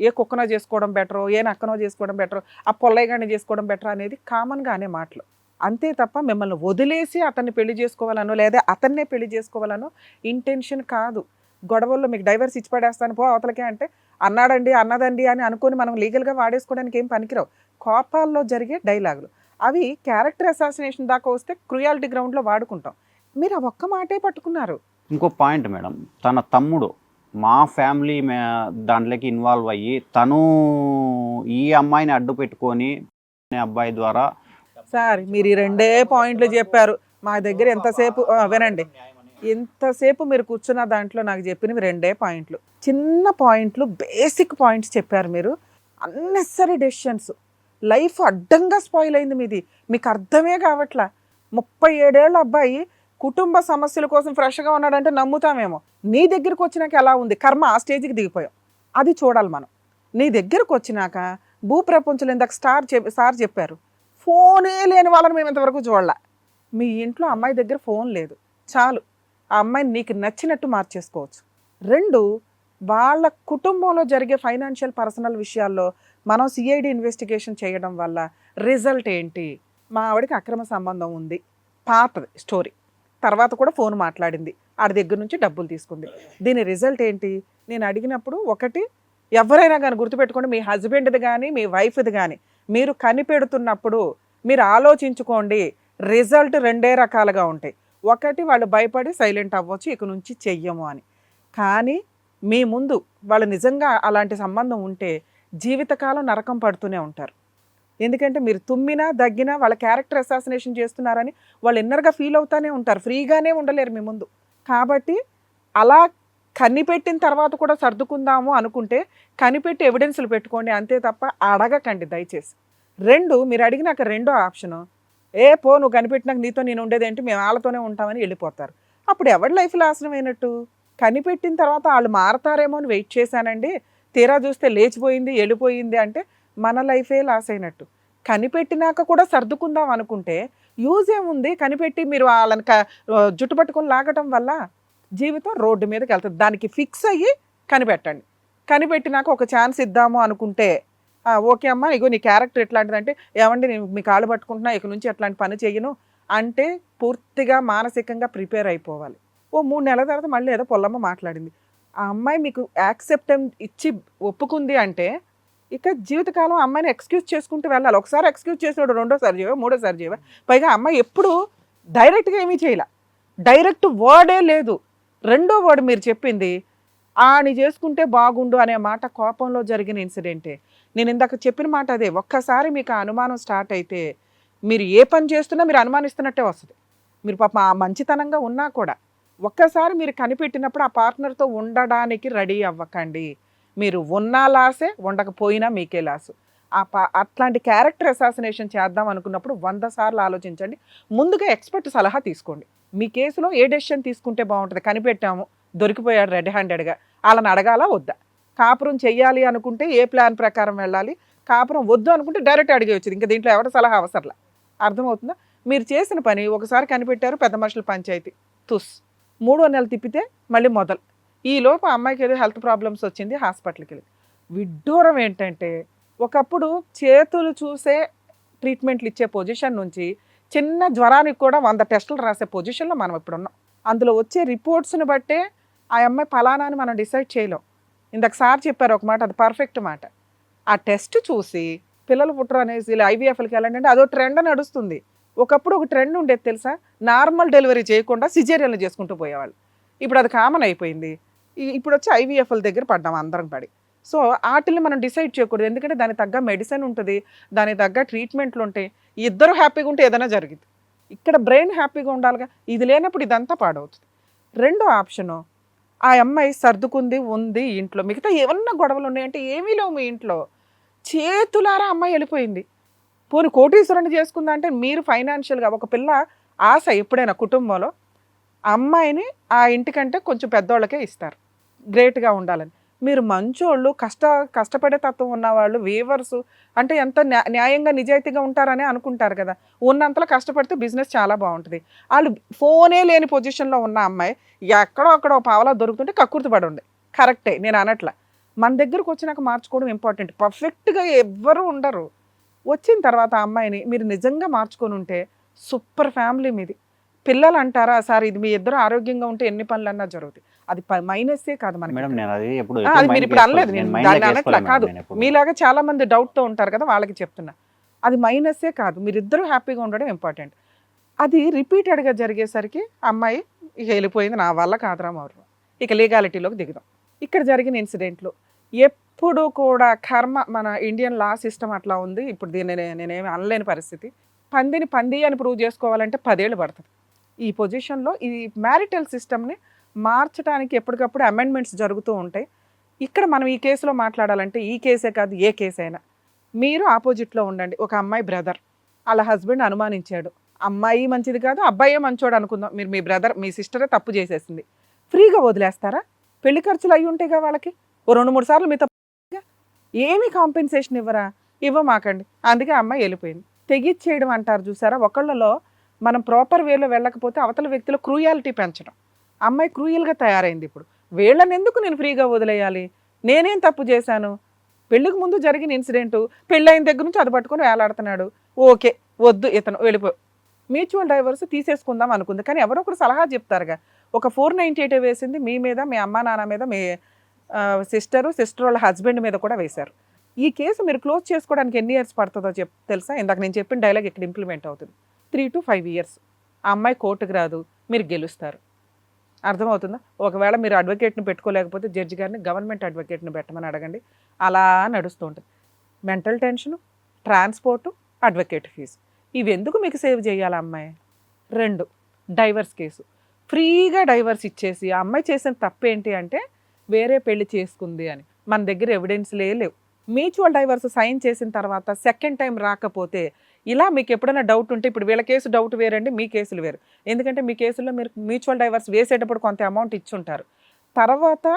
ఏ కుక్కనో చేసుకోవడం బెటరో, ఏ నక్కనో చేసుకోవడం బెటరో, ఆ పొల్లయ్యగానే చేసుకోవడం బెటర్ అనేది కామన్గా అనే మాటలు. అంతే తప్ప మిమ్మల్ని వదిలేసి అతన్ని పెళ్లి చేసుకోవాలనో లేదా అతన్నే పెళ్లి చేసుకోవాలనో ఇంటెన్షన్ కాదు. గొడవల్లో మీకు డైవర్స్ ఇచ్చి పడేస్తాను పో అవతలకే అంటే అన్నాడండి అన్నదండి అని అనుకొని మనం లీగల్గా వాడేసుకోవడానికి ఏం పనికిరావు. కోపాల్లో జరిగే డైలాగులు అవి క్యారెక్టర్ అసాసినేషన్ దాకా వస్తే క్రూయాలిటీ గ్రౌండ్లో వాడుకుంటాం. మీరు ఆ ఒక్క మాటే పట్టుకున్నారు. ఇంకో పాయింట్ మేడం, తన తమ్ముడు మా ఫ్యామిలీ దాంట్లోకి ఇన్వాల్వ్ అయ్యి తను ఈ అమ్మాయిని అడ్డు పెట్టుకొని అబ్బాయి ద్వారా. సార్, మీరు ఈ 2 పాయింట్లు చెప్పారు. మా దగ్గర ఎంతసేపు వినండి, ఎంతసేపు మీరు కూర్చున్న దాంట్లో నాకు చెప్పినవి 2 పాయింట్లు, చిన్న పాయింట్లు, బేసిక్ పాయింట్స్ చెప్పారు మీరు. అన్నెసరీ డెసిషన్స్, లైఫ్ అడ్డంగా స్పాయిల్ అయింది మీది, మీకు అర్థమే కావట్లా. 37 ఏళ్ళ అబ్బాయి కుటుంబ సమస్యల కోసం ఫ్రెష్గా ఉన్నాడంటే నమ్ముతామేమో. నీ దగ్గరకు వచ్చినాక ఎలా ఉంది కర్మ, ఆ స్టేజ్కి దిగిపోయాం. అది చూడాలి మనం. నీ దగ్గరకు వచ్చినాక భూప్రపంచంలో ఇందాక సార్ చెప్పారు, ఫోనే లేని వాళ్ళని మేము ఇంతవరకు చూడాల. మీ ఇంట్లో అమ్మాయి దగ్గర ఫోన్ లేదు చాలు, ఆ అమ్మాయిని నీకు నచ్చినట్టు మార్చేసుకోవచ్చు. 2, వాళ్ళ కుటుంబంలో జరిగే ఫైనాన్షియల్ పర్సనల్ విషయాల్లో మనం సిఐడి ఇన్వెస్టిగేషన్ చేయడం వల్ల రిజల్ట్ ఏంటి? మా ఆవిడకి అక్రమ సంబంధం ఉంది, పాతది స్టోరీ, తర్వాత కూడా ఫోన్ మాట్లాడింది, ఆడి దగ్గర నుంచి డబ్బులు తీసుకుంది. దీని రిజల్ట్ ఏంటి? నేను అడిగినప్పుడు ఒకటి, ఎవరైనా కానీ గుర్తుపెట్టుకోండి, మీ హస్బెండ్ది కానీ మీ వైఫ్ది కానీ మీరు కనిపెడుతున్నప్పుడు మీరు ఆలోచించుకోండి, రిజల్ట్ 2 రకాలుగా ఉంటాయి. ఒకటి, వాళ్ళు భయపడి సైలెంట్ అవ్వచ్చు, ఇక నుంచి చెయ్యము అని. కానీ మీ ముందు వాళ్ళు నిజంగా అలాంటి సంబంధం ఉంటే జీవితకాలం నరకం పడుతూనే ఉంటారు. ఎందుకంటే మీరు తుమ్మినా దగ్గినా వాళ్ళ క్యారెక్టర్ అసాసినేషన్ చేస్తున్నారని వాళ్ళు ఇన్నర్గా ఫీల్ అవుతానే ఉంటారు, ఫ్రీగానే ఉండలేరు మీ ముందు. కాబట్టి అలా కనిపెట్టిన తర్వాత కూడా సర్దుకుందాము అనుకుంటే కనిపెట్టి ఎవిడెన్స్లు పెట్టుకోండి, అంతే తప్ప అడగకండి దయచేసి. 2, మీరు అడిగినాక రెండో ఆప్షను, నువ్వు కనిపెట్టినాక నీతో నేను ఉండేదేంటి, మేము వాళ్ళతోనే ఉంటామని వెళ్ళిపోతారు. అప్పుడు ఎవరి లైఫ్ నాశనం అయినట్టు? కనిపెట్టిన తర్వాత వాళ్ళు మారతారేమో అని వెయిట్ చేశానండి, తీరా చూస్తే లేచిపోయింది వెళ్ళిపోయింది అంటే మన లైఫే లాస్ అయినట్టు. కనిపెట్టినాక కూడా సర్దుకుందాం అనుకుంటే యూజ్ ఏముంది? కనిపెట్టి మీరు వాళ్ళని జుట్టు పట్టుకొని లాగటం వల్ల జీవితం రోడ్డు మీదకి వెళ్తుంది. దానికి ఫిక్స్ అయ్యి కనిపెట్టండి. కనిపెట్టినాక ఒక ఛాన్స్ ఇద్దాము అనుకుంటే ఓకే అమ్మా, ఇగో నీ క్యారెక్టర్ ఎట్లాంటిదంటే, ఏమండి నేను మీ కాళ్ళు పట్టుకుంటున్నా, ఇక నుంచి అట్లాంటి పని చెయ్యను అంటే పూర్తిగా మానసికంగా ప్రిపేర్ అయిపోవాలి. 3 నెలల తర్వాత మళ్ళీ ఏదో పొల్లమ్మ మాట్లాడింది, ఆ అమ్మాయి మీకు యాక్సెప్టెన్స్ ఇచ్చి ఒప్పుకుంది అంటే ఇక జీవితకాలం అమ్మాయిని ఎక్స్క్యూజ్ చేసుకుంటూ వెళ్ళాలి. ఒకసారి ఎక్స్క్యూజ్ చేసినాడు, రెండోసారి చేయవా, మూడోసారి చేయవా? పైగా అమ్మాయి ఎప్పుడు డైరెక్ట్గా ఏమీ చేయాల, డైరెక్ట్ వర్డే లేదు. రెండో వర్డ్ మీరు చెప్పింది, ఆని చేసుకుంటే బాగుండు అనే మాట కోపంలో జరిగిన ఇన్సిడెంటే. నేను ఇందాక చెప్పిన మాట అదే, ఒక్కసారి మీకు ఆ అనుమానం స్టార్ట్ అయితే మీరు ఏ పని చేస్తున్నా మీరు అనుమానిస్తున్నట్టే వస్తుంది. మీరు పాపం ఆ మంచితనంగా ఉన్నా కూడా ఒక్కసారి మీరు కనిపెట్టినప్పుడు ఆ పార్ట్నర్తో ఉండడానికి రెడీ అవ్వకండి. మీరు ఉన్నా లాసే, ఉండకపోయినా మీకే లాసు. అట్లాంటి క్యారెక్టర్ అసాసినేషన్ చేద్దాం అనుకున్నప్పుడు 100 సార్లు ఆలోచించండి. ముందుగా ఎక్స్పర్ట్ సలహా తీసుకోండి. మీ కేసులో ఏ డెసిషన్ తీసుకుంటే బాగుంటుంది? కనిపెట్టాము, దొరికిపోయాడు రెడ్ హ్యాండెడ్గా, వాళ్ళని అడగాలా వద్దా? కాపురం చెయ్యాలి అనుకుంటే ఏ ప్లాన్ ప్రకారం వెళ్ళాలి, కాపురం వద్దు అనుకుంటే డైరెక్ట్ అడిగేయచ్చు. ఇంకా దీంట్లో ఎవరి సలహా అవసరంలా. అర్థమవుతుందా? మీరు చేసిన పని ఒకసారి కనిపెట్టారు, పెద్ద మనుషుల పంచాయతీ తుస్, 3వ నెల తిప్పితే మళ్ళీ మొదలు. ఈలోపు అమ్మాయికి ఏదో హెల్త్ ప్రాబ్లమ్స్ వచ్చింది, హాస్పిటల్కి వెళ్ళి. విడ్డూరం ఏంటంటే, ఒకప్పుడు చేతులు చూసే ట్రీట్మెంట్లు ఇచ్చే పొజిషన్ నుంచి చిన్న జ్వరానికి కూడా 100 టెస్టులు రాసే పొజిషన్లో మనం ఇప్పుడు ఉన్నాం. అందులో వచ్చే రిపోర్ట్స్ని బట్టే ఆ అమ్మాయి ఫలానా అని మనం డిసైడ్ చేయలేం. ఇందాక సార్ చెప్పారు ఒక మాట, అది పర్ఫెక్ట్ మాట. ఆ టెస్ట్ చూసి పిల్లలు పుట్టరు అనేసి ఐవీఎఫ్లకి వెళ్ళండి అంటే అదో ట్రెండ్ నడుస్తుంది. ఒకప్పుడు ఒక ట్రెండ్ ఉండేది తెలుసా, నార్మల్ డెలివరీ చేయకుండా సిజేరియన్లు చేసుకుంటూ పోయేవాళ్ళు. ఇప్పుడు అది కామన్ అయిపోయింది. ఇప్పుడు వచ్చి ఐవీఎఫ్ల దగ్గర పడ్డాం అందరం పడి. సో వాటిని మనం డిసైడ్ చేయకూడదు, ఎందుకంటే దానికి తగ్గ మెడిసిన్ ఉంటుంది, దానికి తగ్గ ట్రీట్మెంట్లు ఉంటాయి. ఇద్దరు హ్యాపీగా ఉంటే ఏదైనా జరిగింది. ఇక్కడ బ్రెయిన్ హ్యాపీగా ఉండాలిగా, ఇది లేనప్పుడు ఇదంతా పాడవుతుంది. రెండో ఆప్షను, ఆ అమ్మాయి సర్దుకుంది ఉంది ఇంట్లో, మిగతా ఏమన్నా గొడవలు ఉన్నాయంటే ఏమీ లేవు మీ ఇంట్లో, చేతులారా అమ్మాయి వెళ్ళిపోయింది. పోనీ కోటీశ్వరుని చేసుకుందా అంటే మీరు ఫైనాన్షియల్గా ఒక పిల్ల ఆశ ఎప్పుడైనా కుటుంబంలో అమ్మాయిని ఆ ఇంటికంటే కొంచెం పెద్దోళ్ళకే ఇస్తారు, గ్రేట్గా ఉండాలని. మీరు మంచోళ్ళు, కష్టపడే తత్వం ఉన్నవాళ్ళు, వీవర్స్ అంటే ఎంత న్యాయంగా నిజాయితీగా ఉంటారని అనుకుంటారు కదా. ఉన్నంతలో కష్టపడితే బిజినెస్ చాలా బాగుంటుంది. వాళ్ళు ఫోనే లేని పొజిషన్లో ఉన్న అమ్మాయి ఎక్కడో అక్కడో పావలా దొరుకుతుంటే కక్కుర్తి పడి ఉండే, కరెక్టే, నేను అనట్లా. మన దగ్గరకు వచ్చినాక మార్చుకోవడం ఇంపార్టెంట్. పర్ఫెక్ట్గా ఎవ్వరూ ఉండరు. వచ్చిన తర్వాత ఆ అమ్మాయిని మీరు నిజంగా మార్చుకొని ఉంటే సూపర్ ఫ్యామిలీ మీది. పిల్లలు అంటారా సార్, ఇది మీ ఇద్దరు ఆరోగ్యంగా ఉంటే ఎన్ని పనులన్నా జరుగుతాయి. అది మైనస్సే కాదు మనకి. అది మీరు ఇప్పుడు అనలేదు, నేను దాన్ని అనట్లా కాదు, మీలాగా చాలా మంది డౌట్తో ఉంటారు కదా, వాళ్ళకి చెప్తున్నా. అది మైనస్సే కాదు, మీరిద్దరూ హ్యాపీగా ఉండడం ఇంపార్టెంట్. అది రిపీటెడ్గా జరిగేసరికి అమ్మాయి ఇక వెళ్ళిపోయింది, నా వల్ల కాదురా మౌరు, ఇక లీగాలిటీలోకి దిగుదాం. ఇక్కడ జరిగిన ఇన్సిడెంట్లు ఎప్పుడు కూడా కర్మ, మన ఇండియన్ లా సిస్టమ్ అట్లా ఉంది. ఇప్పుడు దీన్ని నేనేమి అనలేని పరిస్థితి. పందిని పంది అని ప్రూవ్ చేసుకోవాలంటే 10 ఏళ్ళు పడుతుంది. ఈ పొజిషన్లో ఈ మ్యారిటల్ సిస్టమ్ని మార్చడానికి ఎప్పటికప్పుడు అమెండ్మెంట్స్ జరుగుతూ ఉంటాయి. ఇక్కడ మనం ఈ కేసులో మాట్లాడాలంటే ఈ కేసే కాదు, ఏ కేసు అయినా మీరు ఆపోజిట్లో ఉండండి. ఒక అమ్మాయి బ్రదర్, వాళ్ళ హస్బెండ్ అనుమానించాడు, అమ్మాయి మంచిది కాదు అబ్బాయే మంచోడు అనుకుందాం, మీరు మీ బ్రదర్ మీ సిస్టరే తప్పు చేసేసింది, ఫ్రీగా వదిలేస్తారా? పెళ్లి ఖర్చులు అయ్యి ఉంటాయిగా వాళ్ళకి, ఓ 2-3 సార్లు మీతో ఏమీ కాంపెన్సేషన్ ఇవ్వరా? ఇవ్వమాకండి. అందుకే అమ్మాయి వెళ్ళిపోయింది. తెగిచ్చేయడం అంటారు చూసారా, ఒకళ్ళలో మనం ప్రాపర్ వేలో వెళ్ళకపోతే అవతల వ్యక్తిలో క్రూయాలిటీ పెంచడం. అమ్మాయి క్రూయల్గా తయారైంది. ఇప్పుడు వీళ్ళని ఎందుకు నేను ఫ్రీగా వదిలేయాలి? నేనేం తప్పు చేశాను? పెళ్ళికి ముందు జరిగిన ఇన్సిడెంట్, పెళ్ళైన దగ్గర నుంచి అది పట్టుకొని వేలాడుతున్నాడు. ఓకే, వద్దు ఇతను వెళ్ళిపో, మ్యూచువల్ డైవర్స్ తీసేసుకుందాం అనుకుంది. కానీ ఎవరో ఒకరు సలహా చెప్తారుగా. ఒక 498 వేసింది మీ మీద, మీ అమ్మా నాన్న మీద, మీ సిస్టర్ వాళ్ళ హస్బెండ్ మీద కూడా వేశారు. ఈ కేసు మీరు క్లోజ్ చేసుకోవడానికి ఎన్ని ఇయర్స్ పడుతుందో తెలుసా? ఇందాక నేను చెప్పిన డైలాగ్ ఇక్కడ ఇంప్లిమెంట్ అవుతుంది. 3 to 5 years. ఆ అమ్మాయి కోర్టుకు రాదు, మీరు గెలుస్తారు. అర్థమవుతుందా? ఒకవేళ మీరు అడ్వకేట్ని పెట్టుకోలేకపోతే జడ్జి గారిని గవర్నమెంట్ అడ్వకేట్ని పెట్టమని అడగండి. అలా నడుస్తూ ఉంటుంది. Mental tension, transport, advocate fee, ఇవి ఎందుకు మీకు సేవ్ చేయాలి అమ్మాయి? 2, డైవర్స్ కేసు. ఫ్రీగా డైవర్స్ ఇచ్చేసి ఆ అమ్మాయి చేసిన తప్పేంటి అంటే వేరే పెళ్లి చేసుకుంది అని. మన దగ్గర ఎవిడెన్స్లే లేవు. మ్యూచువల్ డైవర్స్ సైన్ చేసిన తర్వాత సెకండ్ టైం రాకపోతే, ఇలా మీకు ఎప్పుడైనా డౌట్ ఉంటే, ఇప్పుడు వీళ్ళ కేసు డౌట్ వేరండి, మీ కేసులు వేరు. ఎందుకంటే మీ కేసుల్లో మీరు మ్యూచువల్ డైవర్స్ వేసేటప్పుడు కొంత అమౌంట్ ఇచ్చుంటారు. తర్వాత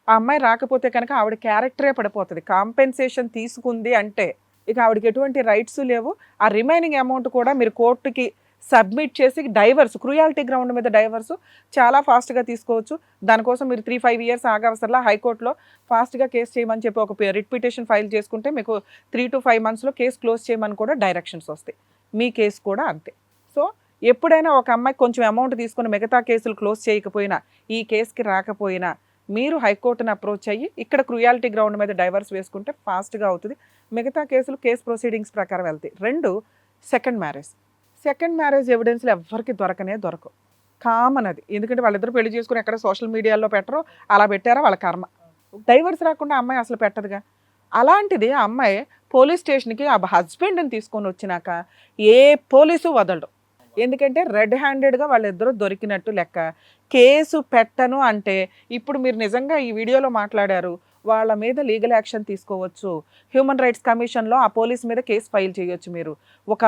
ఆ అమ్మాయి రాకపోతే కనుక ఆవిడ క్యారెక్టరే పడిపోతుంది. కాంపెన్సేషన్ తీసుకుంది అంటే ఇక ఆవిడకి ఎటువంటి రైట్స్ లేవు. ఆ రిమైనింగ్ అమౌంట్ కూడా మీరు కోర్టుకి సబ్మిట్ చేసి డైవర్స్, క్రూయాలిటీ గ్రౌండ్ మీద డైవర్స్ చాలా ఫాస్ట్గా తీసుకోవచ్చు. దానికోసం మీరు 3-5 years ఆగవసరలా. హైకోర్టులో ఫాస్ట్గా కేసు చేయమని చెప్పి ఒక రిట్ పిటిషన్ ఫైల్ చేసుకుంటే మీకు 3 to 5 monthsలో కేసు క్లోజ్ చేయమని కూడా డైరెక్షన్స్ వస్తాయి. మీ కేసు కూడా అంతే. సో ఎప్పుడైనా ఒక అమ్మాయి కొంచెం అమౌంట్ తీసుకుని మిగతా కేసులు క్లోజ్ చేయకపోయినా, ఈ కేసుకి రాకపోయినా, మీరు హైకోర్టుని అప్రోచ్ అయ్యి ఇక్కడ క్రూయాలిటీ గ్రౌండ్ మీద డైవర్స్ వేసుకుంటే ఫాస్ట్గా అవుతుంది. మిగతా కేసులు కేసు ప్రొసీడింగ్స్ ప్రకారం వెళ్తాయి. 2, సెకండ్ మ్యారేజ్. సెకండ్ మ్యారేజ్ ఎవిడెన్స్లు ఎవరికి దొరకవు. కామన్ అది. ఎందుకంటే వాళ్ళిద్దరు పెళ్లి చేసుకుని ఎక్కడ సోషల్ మీడియాలో పెట్టరు, అలా పెట్టారా వాళ్ళ కర్మ. డైవర్స్ రాకుండా అమ్మాయి అసలు పెట్టదుగా. అలాంటిది ఆ అమ్మాయి పోలీస్ స్టేషన్కి ఆ హస్బెండ్ని తీసుకొని వచ్చినాక ఏ పోలీసు వదలడు. ఎందుకంటే రెడ్ హ్యాండెడ్గా వాళ్ళిద్దరూ దొరికినట్టు లెక్క. కేసు పెట్టను అంటే ఇప్పుడు మీరు నిజంగా ఈ వీడియోలో మాట్లాడారు, వాళ్ళ మీద లీగల్ యాక్షన్ తీసుకోవచ్చు. హ్యూమన్ రైట్స్ కమిషన్లో ఆ పోలీస్ మీద కేసు ఫైల్ చేయొచ్చు. మీరు ఒక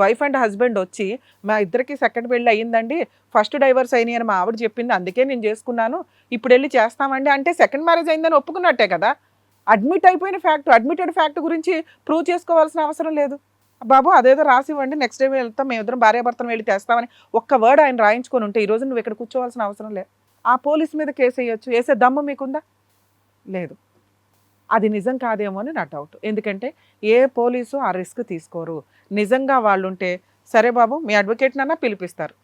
వైఫ్ అండ్ హస్బెండ్ వచ్చి, మా ఇద్దరికి సెకండ్ పెళ్ళి అయ్యిందండి, ఫస్ట్ డైవర్స్ అయినాయి అని మా ఆవిడ చెప్పింది, అందుకే నేను చేసుకున్నాను, ఇప్పుడు వెళ్ళి చేస్తామండి అంటే సెకండ్ మ్యారేజ్ అయిందని ఒప్పుకున్నట్టే కదా. అడ్మిటెడ్ ఫ్యాక్ట్ గురించి ప్రూవ్ చేసుకోవాల్సిన అవసరం లేదు. బాబు అదేదో రాసివ్వండి, నెక్స్ట్ డే వెళ్తాం, మేము ఇద్దరం భార్యాభర్తను వెళ్ళి తెస్తామని ఒక్క వర్డ్ ఆయన రాయించుకొని ఉంటే ఈరోజు నువ్వు ఇక్కడ కూర్చోవాల్సిన అవసరం లేదు. ఆ పోలీస్ మీద కేసు వేయొచ్చు. వేసే దమ్ము మీకుందా? లేదు. అది నిజం కాదేమో అని నా డౌట్. ఎందుకంటే ఏ పోలీసు ఆ రిస్క్ తీసుకోరు. నిజంగా వాళ్ళు ఉంటే సరే బాబు మీ అడ్వకేట్నన్నా పిలిపిస్తారు,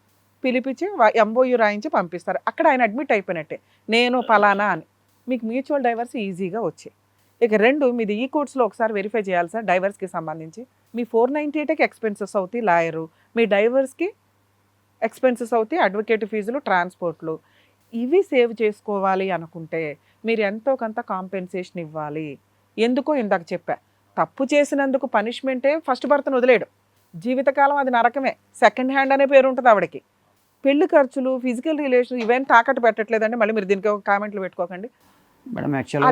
పిలిపించి ఎంఓయూ రాయించి పంపిస్తారు. అక్కడ ఆయన అడ్మిట్ అయిపోయినట్టే, నేను పలానా అని. మీకు మ్యూచువల్ డైవర్స్ ఈజీగా వచ్చాయి. ఇక 2, మీది ఈ కోర్ట్స్లో ఒకసారి వెరిఫై చేయాలి సార్. డైవర్స్కి సంబంధించి మీ 498కి ఎక్స్పెన్సెస్ అవుతాయి లాయరు, మీ డైవర్స్కి ఎక్స్పెన్సెస్ అవుతాయి అడ్వకేట్ ఫీజులు, ట్రాన్స్పోర్ట్లు. ఇవి సేవ్ చేసుకోవాలి అనుకుంటే మీరు ఎంతో కొంత కాంపెన్సేషన్ ఇవ్వాలి. ఎందుకో ఇందాక చెప్పా, తప్పు చేసినందుకు పనిష్మెంటే ఫస్ట్ భర్తను వదిలేయడం, జీవితకాలం అది నరకమే. సెకండ్ హ్యాండ్ అనే పేరు ఉంటుంది ఆవిడకి. పెళ్లి ఖర్చులు, ఫిజికల్ రిలేషన్ ఇవేం తాకట్టు పెట్టట్లేదండి. మళ్ళీ మీరు దీనికి ఒక కామెంట్లు పెట్టుకోకండి. మేడం యాక్చువల్గా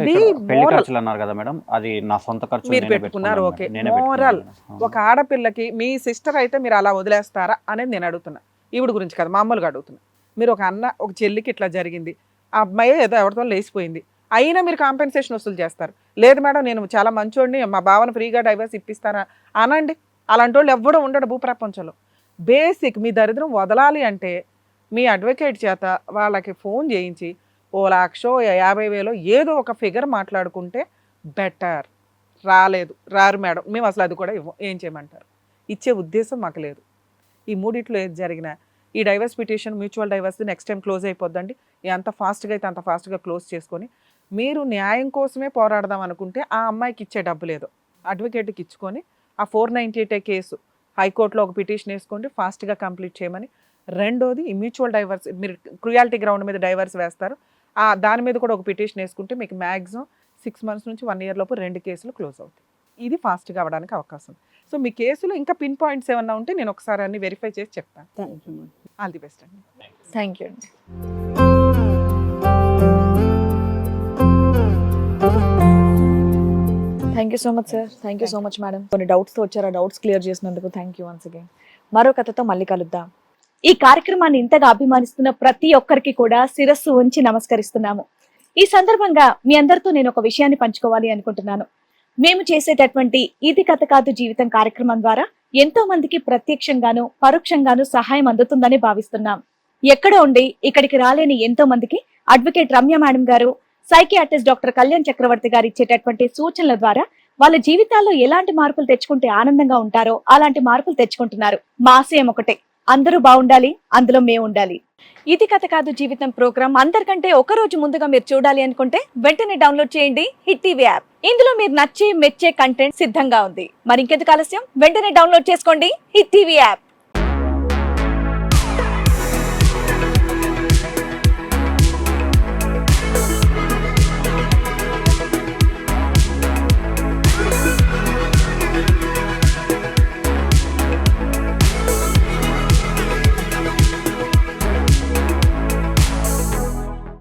పెళ్లి ఖర్చులు అన్నారు కదా మేడం, అది నా సొంత ఖర్చు మీరు పెట్టుకున్నారు. ఓకే, మోరల్ ఒక ఆడపిల్లకి మీ సిస్టర్ అయితే మీరు అలా వదిలేస్తారా అనేది నేను అడుగుతున్నా. ఈవిడ గురించి కదా, మామూలుగా అడుగుతున్నా. మీరు ఒక అన్న, ఒక చెల్లికి ఇట్లా జరిగింది, ఆ అమ్మాయి ఏదో ఎవరితో లేచిపోయింది, అయినా మీరు కాంపెన్సేషన్ వసూలు చేస్తారు. లేదు మేడం నేను చాలా మంచోడిని, మా బావను ఫ్రీగా డైవర్స్ ఇప్పిస్తారా అనండి. అలాంటి వాళ్ళు ఎవ్వడూ ఉండడు భూప్రపంచంలో. బేసిక్ మీ దరిద్రం వదలాలి అంటే మీ అడ్వకేట్ చేత వాళ్ళకి ఫోన్ చేయించి 1,50,000 ఏదో ఒక ఫిగర్ మాట్లాడుకుంటే బెటర్. రారు మేడం, మేము అసలు అది కూడా ఇవ్వం, ఏం చేయమంటారు? ఇచ్చే ఉద్దేశం మాకు లేదు. ఈ మూడిట్లో ఏది జరిగినా ఈ divorce petition, mutual divorce next time close అయిపోద్దండి. ఎంత ఫాస్ట్గా అయితే అంత ఫాస్ట్గా క్లోజ్ చేసుకొని మీరు న్యాయం కోసమే పోరాడదాం అనుకుంటే ఆ అమ్మాయికి ఇచ్చే డబ్బు లేదు, అడ్వకేట్కి ఇచ్చుకొని ఆ 498 కేసు హైకోర్టులో ఒక పిటిషన్ వేసుకోండి, ఫాస్ట్గా కంప్లీట్ చేయమని. 2వది ఈ మ్యూచువల్ డైవర్స్, మీరు క్రూయాలిటీ గ్రౌండ్ మీద డైవర్స్ వేస్తారు, దాని మీద కూడా ఒక పిటిషన్ వేసుకుంటే మీకు మ్యాక్సిమం 6 months నుంచి 1 year లోపు 2 కేసులు క్లోజ్ అవుతాయి. ఇది ఫాస్ట్గా అవ్వడానికి అవకాశం. సో మీ కేసులో ఇంకా పిన్ పాయింట్స్ ఏమన్నా ఉంటే నేను ఒకసారి అన్ని వెరిఫై చేసి చెప్తాను. Thank you. All the best అండి. థ్యాంక్ యూ అండి. Thank you so much sir. Thank you so much madam. కొన్ని డౌట్స్తో వచ్చారు, ఆ డౌట్స్ క్లియర్ చేసినందుకు థ్యాంక్ యూ వన్స్ అగైన్. మరో కథతో మళ్ళీ కలుద్దాం. ఈ కార్యక్రమాన్ని ఇంతగా అభిమానిస్తున్న ప్రతి ఒక్కరికి కూడా శిరస్సు ఉంచి నమస్కరిస్తున్నాము. ఈ సందర్భంగా మీ అందరితో నేను ఒక విషయాన్ని పంచుకోవాలి అనుకుంటున్నాను. మేము చేసేటటువంటి ఇది కథ కాదు జీవితం కార్యక్రమం ద్వారా ఎంతో మందికి ప్రత్యక్షంగాను పరోక్షంగాను సహాయం అందుతుందని భావిస్తున్నాం. ఎక్కడో ఉండి ఇక్కడికి రాలేని ఎంతో మందికి అడ్వకేట్ రమ్య మేడం గారు, సైకియాట్రిస్ట్ డాక్టర్ కళ్యాణ్ చక్రవర్తి గారు ఇచ్చేటటువంటి సూచనల ద్వారా వాళ్ళ జీవితాల్లో ఎలాంటి మార్పులు తెచ్చుకుంటే ఆనందంగా ఉంటారో అలాంటి మార్పులు తెచ్చుకుంటున్నారు. మా ఆశయం ఒకటే, అందరూ బాగుండాలి, అందులో మేము ఉండాలి. ఇది కథ కాదు జీవితం ప్రోగ్రామ్ అందరికంటే ఒక రోజు ముందుగా మీరు చూడాలి అనుకుంటే వెంటనే డౌన్లోడ్ చేయండి హిట్ టీవీ యాప్. ఇందులో మీరు నచ్చే మెచ్చే కంటెంట్ సిద్ధంగా ఉంది. మరి ఇంకెందుకు ఆలస్యం, వెంటనే డౌన్లోడ్ చేసుకోండి హిట్ టీవీ యాప్.